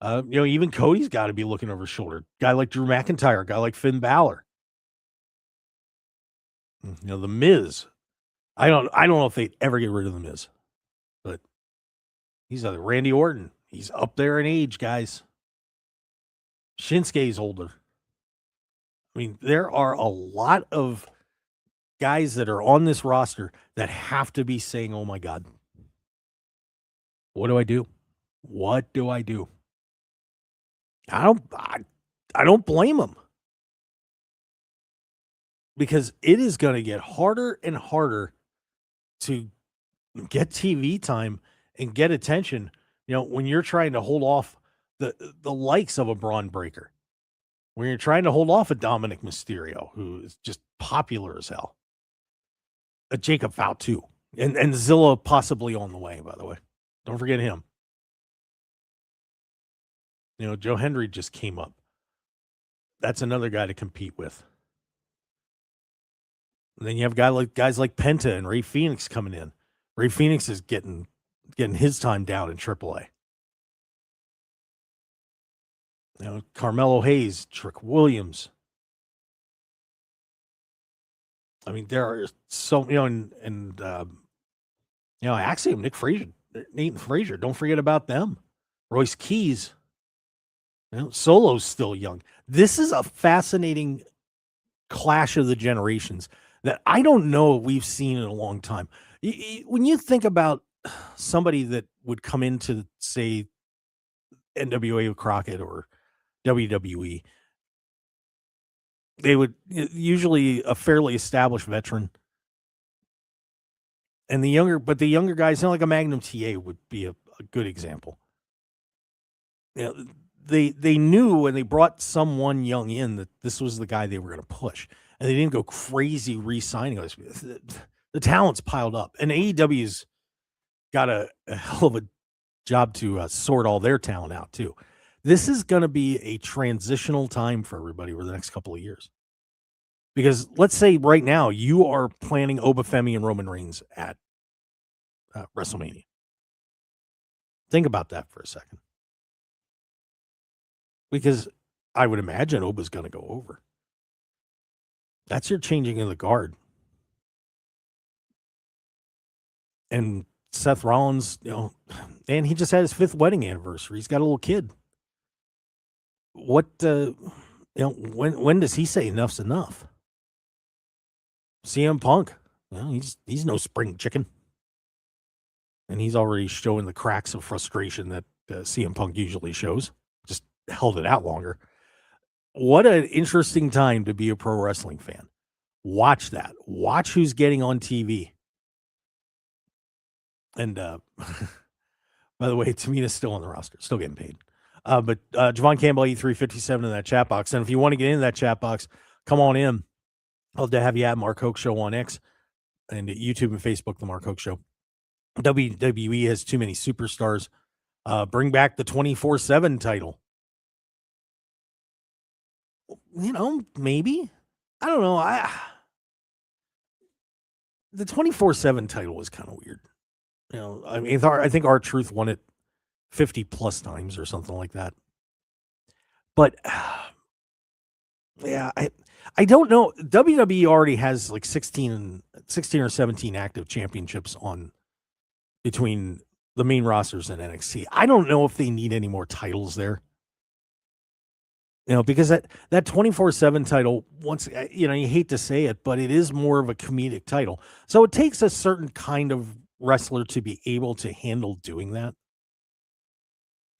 Even Cody's got to be looking over his shoulder. Guy like Drew McIntyre, guy like Finn Balor. The Miz. I don't know if they'd ever get rid of the Miz, but he's Randy Orton. He's up there in age, guys. Shinsuke's older. I mean, there are a lot of guys that are on this roster that have to be saying, "Oh my God, what do I do? What do I do?" I don't blame them, because it is going to get harder and harder to get TV time and get attention. When you're trying to hold off the likes of a Braun Breaker, when you're trying to hold off a Dominic Mysterio, who is just popular as hell, a Jacob Fatu, and Zilla possibly on the way, by the way. Don't forget him. Joe Hendry just came up. That's another guy to compete with. And then you have guys like Penta and Ray Phoenix coming in. Ray Phoenix is getting his time down in AAA. Carmelo Hayes, Trick Williams. I mean, there are so Axiom, Nathan Frazier. Don't forget about them. Royce Keys. Solo's still young. This is a fascinating clash of the generations that I don't know we've seen in a long time. When you think about somebody that would come into, say, NWA with Crockett or WWE, they would usually a fairly established veteran. And the younger guys, like a Magnum TA would be a good example. They knew when they brought someone young in that this was the guy they were going to push. And they didn't go crazy re-signing. The talent's piled up. And AEW's got a hell of a job to sort all their talent out, too. This is going to be a transitional time for everybody over the next couple of years. Because let's say right now you are planning Obafemi and Roman Reigns at WrestleMania. Think about that for a second. Because I would imagine Oba's going to go over. That's your changing of the guard. And Seth Rollins, and he just had his 5th wedding anniversary. He's got a little kid. What, when does he say enough's enough? CM Punk, he's no spring chicken. And he's already showing the cracks of frustration that CM Punk usually shows. Just held it out longer. What an interesting time to be a pro wrestling fan. Watch that. Watch who's getting on TV. And by the way, Tamina's still on the roster, still getting paid. But Javon Campbell, E357 in that chat box. And if you want to get into that chat box, come on in. I'll love to have you at Mark Hoke Show on X and YouTube and Facebook, The Mark Hoke Show. WWE has too many superstars. Bring back the 24/7 title. Maybe. I don't know. The 24/7 title was kind of weird. I think R-Truth won it 50 plus times or something like that. But yeah, I don't know. WWE already has like 16 or 17 active championships on between the main rosters and NXT. I don't know if they need any more titles there. Because that 24/7 title, once you hate to say it, but it is more of a comedic title. So it takes a certain kind of wrestler to be able to handle doing that.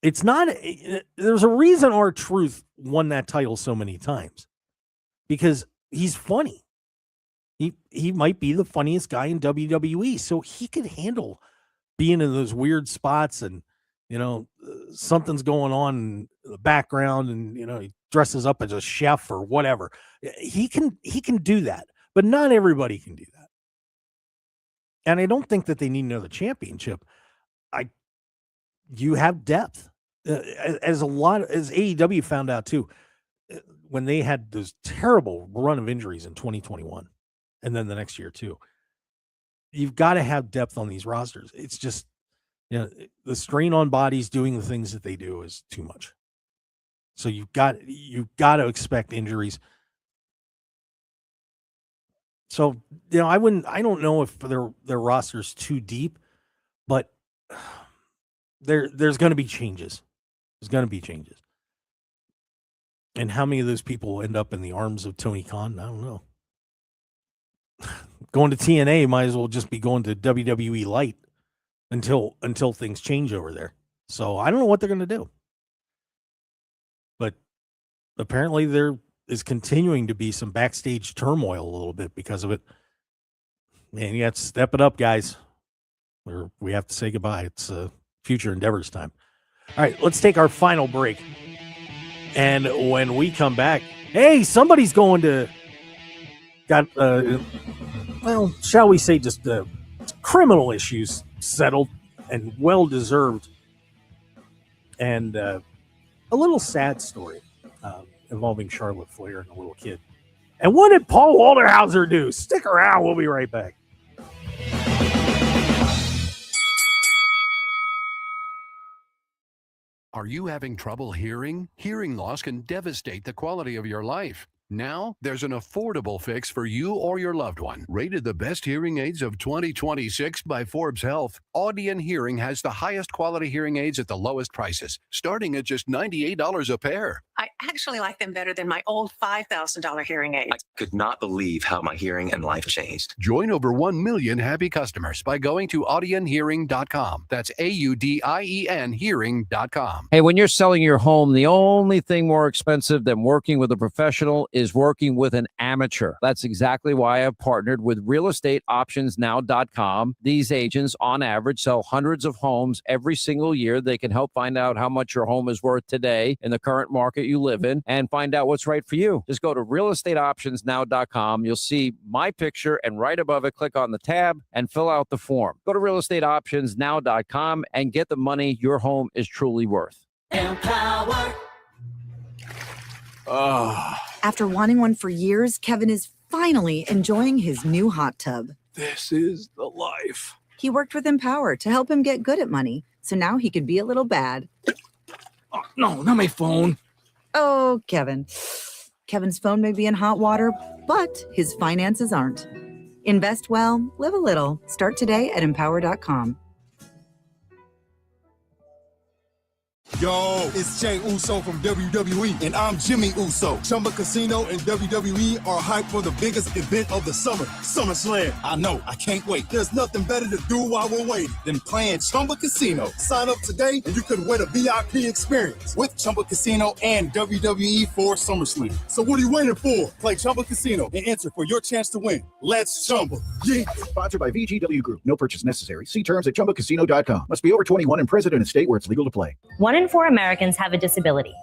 It's not, there's a reason R-Truth won that title so many times, because he's funny. He might be the funniest guy in WWE, so he could handle being in those weird spots and, something's going on in the background and, he dresses up as a chef or whatever. He can do that, but not everybody can do that. And I don't think that they need another championship. You have depth, as AEW found out too, when they had this terrible run of injuries in 2021, and then the next year too. You've got to have depth on these rosters. It's just You know, the strain on bodies doing the things that they do is too much. So you've got to expect injuries. So, you know, I don't know if their roster's too deep, but there's going to be changes. There's going to be changes. And how many of those people will end up in the arms of Tony Khan? I don't know. Going to TNA might as well just be going to WWE Light until things change over there. So I don't know what they're going to do. But apparently there is continuing to be some backstage turmoil a little bit because of it. Man, you have to step it up, guys. Or we have to say goodbye. It's future endeavors time. All right, let's take our final break. And when we come back, hey, somebody's going to well, shall we say just criminal issues settled and well-deserved. And a little sad story involving Charlotte Flair and a little kid. And what did Paul Walterhauser do? Stick around. We'll be right back.
Are you having trouble hearing? Hearing loss can devastate the quality of your life. Now, there's an affordable fix for you or your loved one. Rated the best hearing aids of 2026 by Forbes Health, Audion Hearing has the highest quality hearing aids at the lowest prices, starting at just $98 a pair.
I actually like them better than my old $5,000 hearing aids.
I could not believe how my hearing and life changed.
Join over 1 million happy customers by going to audionhearing.com. That's AUDIEN hearing.com.
Hey, when you're selling your home, the only thing more expensive than working with a professional is working with an amateur. That's exactly why I've partnered with realestateoptionsnow.com. These agents, on average, sell hundreds of homes every single year. They can help find out how much your home is worth today in the current market you live in and find out what's right for you. Just go to realestateoptionsnow.com. You'll see my picture, and right above it, click on the tab and fill out the form. Go to realestateoptionsnow.com and get the money your home is truly worth.
Empower. After wanting one for years, Kevin is finally enjoying his new hot tub.
This is the life.
He worked with Empower to help him get good at money, so now he could be a little bad.
Oh, no, not my phone.
Oh, Kevin. Kevin's phone may be in hot water, but his finances aren't. Invest well, live a little. Start today at empower.com.
Yo, it's Jay Uso from WWE, and I'm Jimmy Uso. Chumba Casino and WWE are hyped for the biggest event of the summer, SummerSlam. I know, I can't wait. There's nothing better to do while we're waiting than playing Chumba Casino. Sign up today, and you could win a VIP experience with Chumba Casino and WWE for SummerSlam. So what are you waiting for? Play Chumba Casino and enter for your chance to win. Let's Chumba. Yeah.
Sponsored by VGW Group. No purchase necessary. See terms at ChumbaCasino.com. Must be over 21 and present in a state where it's legal to play.
1 in 4 Americans have a disability.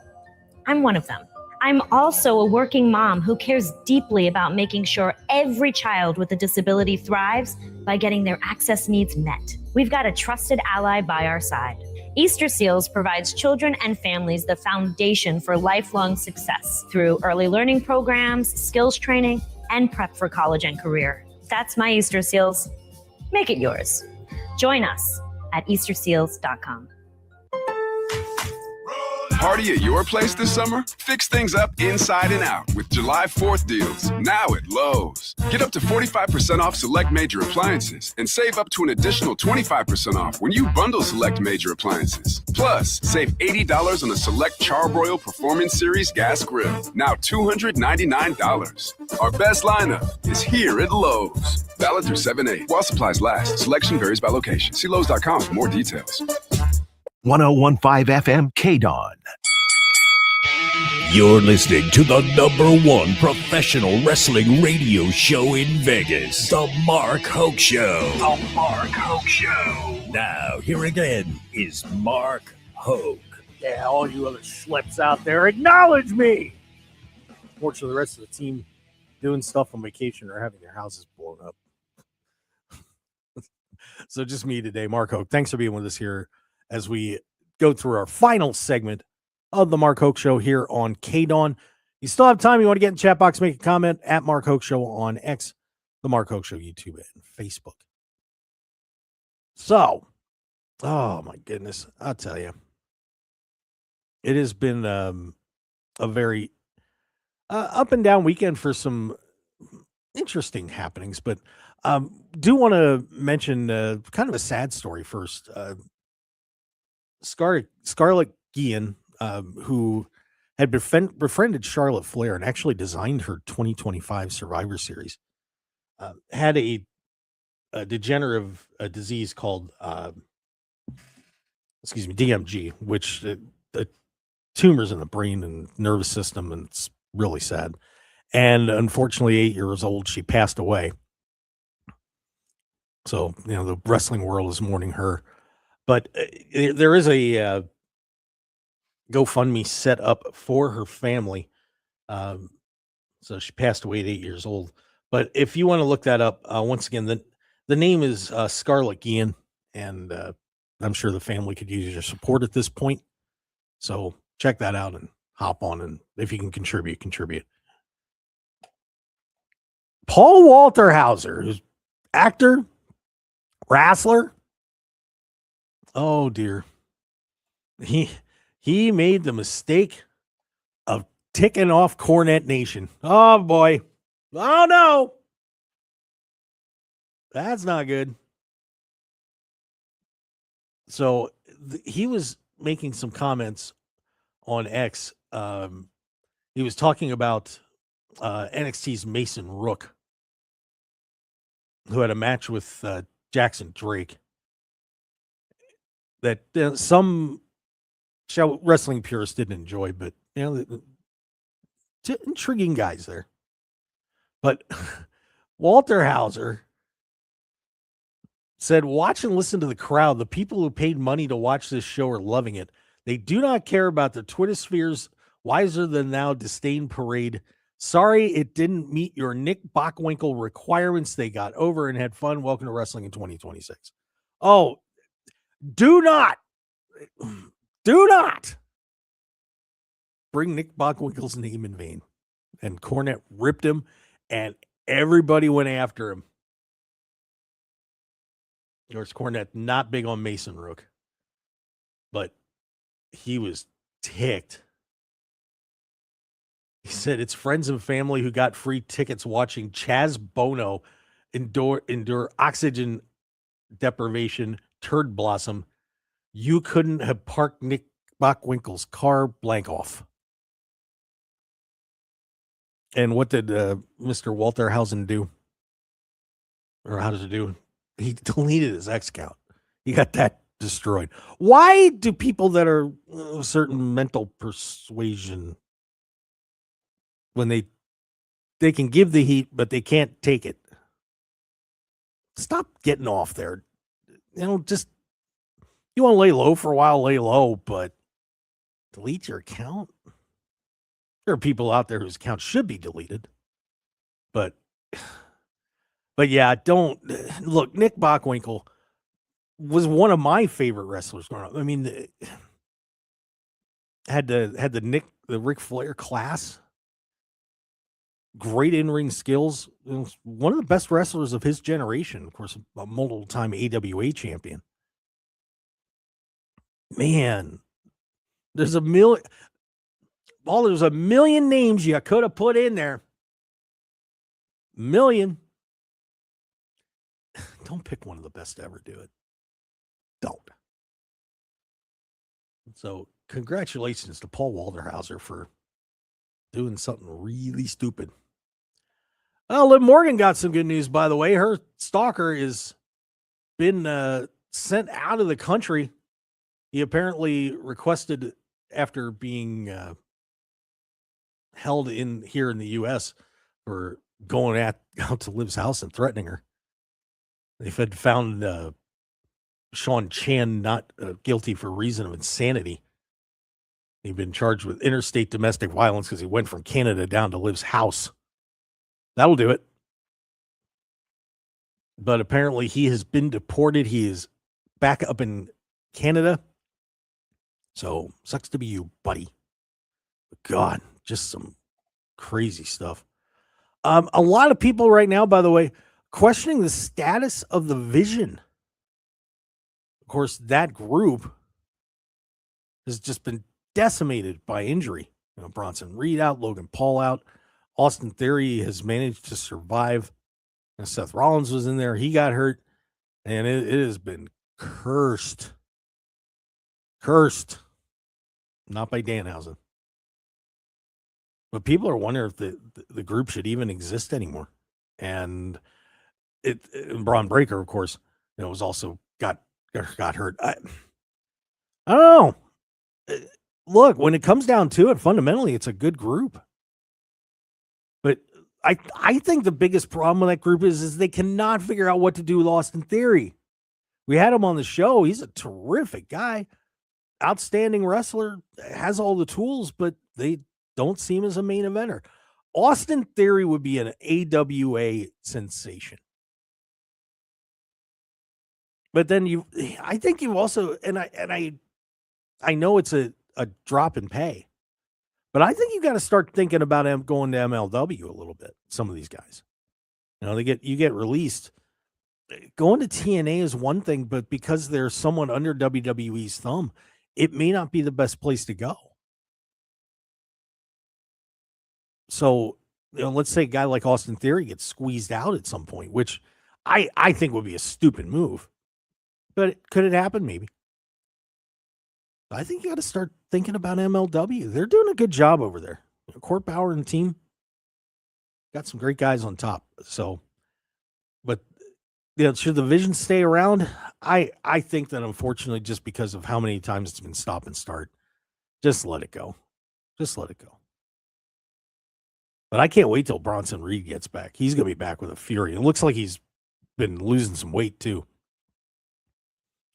I'm one of them. I'm also a working mom who cares deeply about making sure every child with a disability thrives by getting their access needs met. We've got a trusted ally by our side. Easter Seals provides children and families the foundation for lifelong success through early learning programs, skills training, and prep for college and career. That's my Easter Seals. Make it yours. Join us at easterseals.com.
Party at your place this summer? Fix things up inside and out with July 4th deals, now at Lowe's. Get up to 45% off select major appliances and save up to an additional 25% off when you bundle select major appliances. Plus, save $80 on a select Charbroil Performance Series gas grill, now $299. Our best lineup is here at Lowe's. Valid through 7/8 while supplies last. Selection varies by location. See Lowe's.com for more details.
1015 FM KDAWN.
You're listening to the #1 professional wrestling radio show in Vegas, The Mark Hoke Show. The Mark Hoke Show. Now, here again is Mark Hoke.
Yeah, all you other schleps out there, acknowledge me. Fortunately, the rest of the team doing stuff on vacation or having their houses blown up. So just me today, Mark Hoke. Thanks for being with us here as we go through our final segment of the Mark Hoke Show here on KDAWN. You still have time. You want to get in the chat box, make a comment at Mark Hoke Show on X, the Mark Hoke Show YouTube, and Facebook. So Oh my goodness. I'll tell you. It has been a very up and down weekend for some interesting happenings, but do want to mention kind of a sad story first. Scarlett Guillen, who had befriended Charlotte Flair and actually designed her 2025 Survivor Series, had a degenerative disease called, DMG, which the tumors in the brain and nervous system, and it's really sad. And unfortunately, 8 years old, she passed away. So, the wrestling world is mourning her. But there is a GoFundMe set up for her family. So she passed away at 8 years old. But if you want to look that up, once again, the name is Scarlett Guillen, and I'm sure the family could use your support at this point. So check that out and hop on, and if you can contribute. Paul Walterhauser, who's actor, wrestler. Oh dear. He made the mistake of ticking off Cornette Nation. Oh boy. Oh no. That's not good. So he was making some comments on X. He was talking about NXT's Mason Rook, who had a match with Jackson Drake that some wrestling purists didn't enjoy, but intriguing guys there. But Walter Hauser said, "Watch and listen to the crowd. The people who paid money to watch this show are loving it. They do not care about the Twitter sphere's wiser than thou disdain parade. Sorry it didn't meet your Nick Bockwinkel requirements. They got over and had fun. Welcome to wrestling in 2026. Oh, do not bring Nick Bockwinkel's name in vain. And Cornette ripped him, and everybody went after him. Of course, Cornette not big on Mason Rook, but he was ticked. He said it's friends and family who got free tickets watching Chaz Bono endure oxygen deprivation, turd blossom. You couldn't have parked Nick Bockwinkel's car blank off. And what did Mr. Walterhausen do? Or how does it do? He deleted his X account. He got that destroyed. Why do people that are a certain mental persuasion, when they can give the heat, but they can't take it? Stop getting off there. Just, you want to lay low for a while, lay low, but delete your account? There are people out there whose accounts should be deleted. But yeah, don't look. Nick Bockwinkel was one of my favorite wrestlers growing up. I mean, had the Ric Flair class, great in-ring skills. One of the best wrestlers of his generation. Of course, a multiple-time AWA champion. Man, there's a million names you could have put in there. Million. Don't pick one of the best to ever do it. Don't. So, congratulations to Paul Walterhauser for doing something really stupid. Well, Liv Morgan got some good news, by the way. Her stalker is been sent out of the country. He apparently requested, after being held in here in the U.S. for going out to Liv's house and threatening her. They had found Sean Chan not guilty for reason of insanity. He'd been charged with interstate domestic violence because he went from Canada down to Liv's house. That'll do it. But apparently he has been deported. He is back up in Canada. So sucks to be you, buddy. God, just some crazy stuff. A lot of people right now, by the way, questioning the status of the Vision. Of course, that group has just been decimated by injury. Bronson Reed out, Logan Paul out. Austin Theory has managed to survive. Seth Rollins was in there. He got hurt. And it has been cursed. Cursed. Not by Danhausen. But people are wondering if the group should even exist anymore. And Braun Breaker, of course, was also got hurt. I don't know. Look, when it comes down to it, fundamentally, it's a good group. But I think the biggest problem with that group is they cannot figure out what to do with Austin Theory. We had him on the show. He's a terrific guy, outstanding wrestler, has all the tools, but they don't see him as a main eventer. Austin Theory would be an AWA sensation. But then I think you also, and I know it's a drop in pay, but I think you got to start thinking about him going to MLW a little bit. Some of these guys, you get released. Going to TNA is one thing, but because there's someone under WWE's thumb, it may not be the best place to go. So, let's say a guy like Austin Theory gets squeezed out at some point, which I think would be a stupid move. But could it happen? Maybe. I think you got to start thinking about MLW. They're doing a good job over there. Court Bauer and team got some great guys on top. So, but should the Vision stay around? I think that unfortunately, just because of how many times it's been stop and start, just let it go. Just let it go. But I can't wait till Bronson Reed gets back. He's going to be back with a fury. It looks like he's been losing some weight too,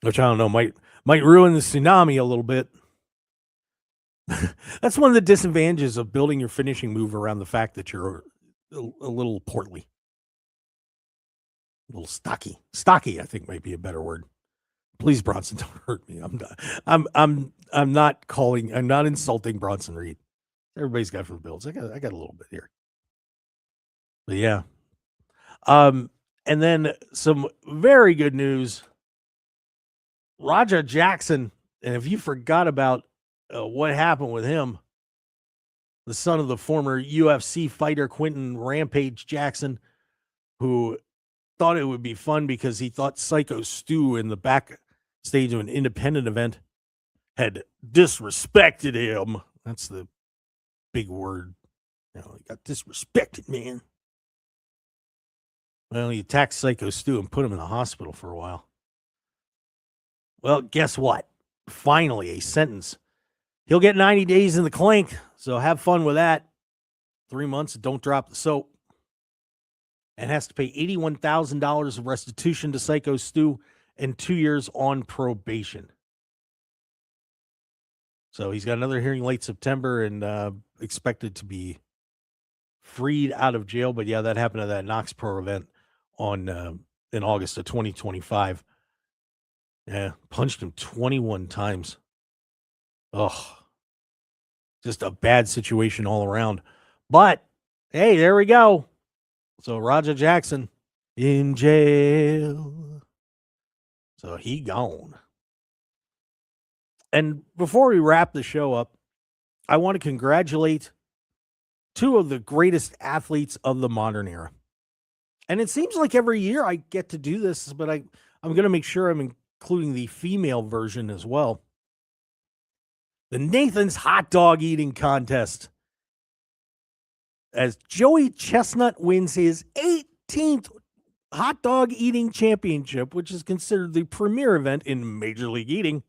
which I don't know, might ruin the tsunami a little bit. That's one of the disadvantages of building your finishing move around the fact that you're a little portly, a little stocky. Stocky, I think, might be a better word. Please, Bronson, don't hurt me. I'm not insulting Bronson Reed. Everybody's got from builds. I got a little bit here, but yeah. And then some very good news. Raja Jackson, and if you forgot about what happened with him, the son of the former UFC fighter Quentin Rampage Jackson, who thought it would be fun because he thought Psycho Stu in the backstage of an independent event had disrespected him. That's the big word. He got disrespected, man. Well, he attacked Psycho Stu and put him in the hospital for a while. Well, guess what? Finally, a sentence. He'll get 90 days in the clink, so have fun with that. 3 months, don't drop the soap. And has to pay $81,000 of restitution to Psycho Stu and 2 years on probation. So he's got another hearing late September and expected to be freed out of jail. But yeah, that happened at that Knox Pro event in August of 2025. Yeah, punched him 21 times. Oh, just a bad situation all around. But hey, there we go. So Raja Jackson in jail. So he gone. And before we wrap the show up, I want to congratulate two of the greatest athletes of the modern era. And it seems like every year I get to do this, but I'm going to make sure I'm including the female version as well. The Nathan's Hot Dog Eating Contest. As Joey Chestnut wins his 18th Hot Dog Eating Championship, which is considered the premier event in Major League Eating.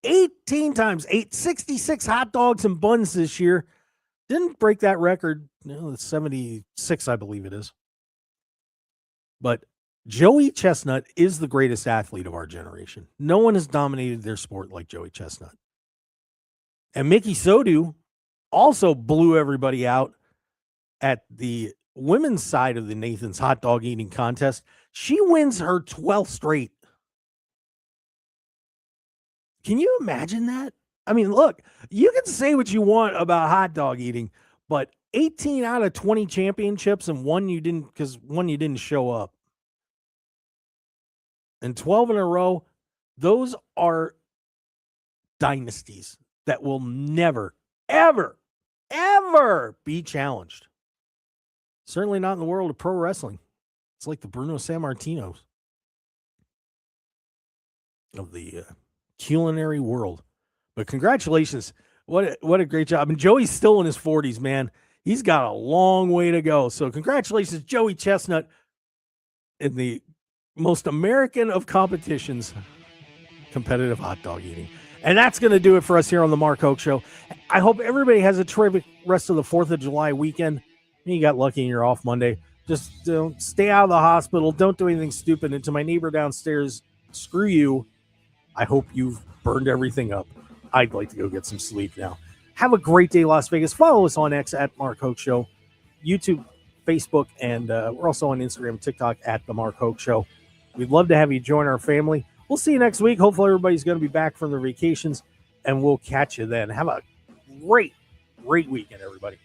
18 times, ate 66 hot dogs and buns this year. Didn't break that record. It's 76, I believe it is. But Joey Chestnut is the greatest athlete of our generation. No one has dominated their sport like Joey Chestnut. And Mickey Sodu also blew everybody out at the women's side of the Nathan's Hot Dog Eating Contest. She wins her 12th straight. Can you imagine that? I mean, look, you can say what you want about hot dog eating, but 18 out of 20 championships and one you didn't show up. And 12 in a row. Those are dynasties that will never, ever, ever be challenged. Certainly not in the world of pro wrestling. It's like the Bruno Sammartinos of the culinary world. But congratulations. What a great job. And Joey's still in his 40s, man. He's got a long way to go. So congratulations, Joey Chestnut, in the most American of competitions, competitive hot dog eating. And that's going to do it for us here on the Mark Hoke Show. I hope everybody has a terrific rest of the 4th of July weekend. You got lucky and you're off Monday. Just don't stay out of the hospital. Don't do anything stupid. And to my neighbor downstairs, screw you. I hope you've burned everything up. I'd like to go get some sleep now. Have a great day, Las Vegas. Follow us on X at Mark Hoke Show, YouTube, Facebook, and we're also on Instagram and TikTok at The Mark Hoke Show. We'd love to have you join our family. We'll see you next week. Hopefully everybody's going to be back from their vacations, and we'll catch you then. Have a great weekend, everybody.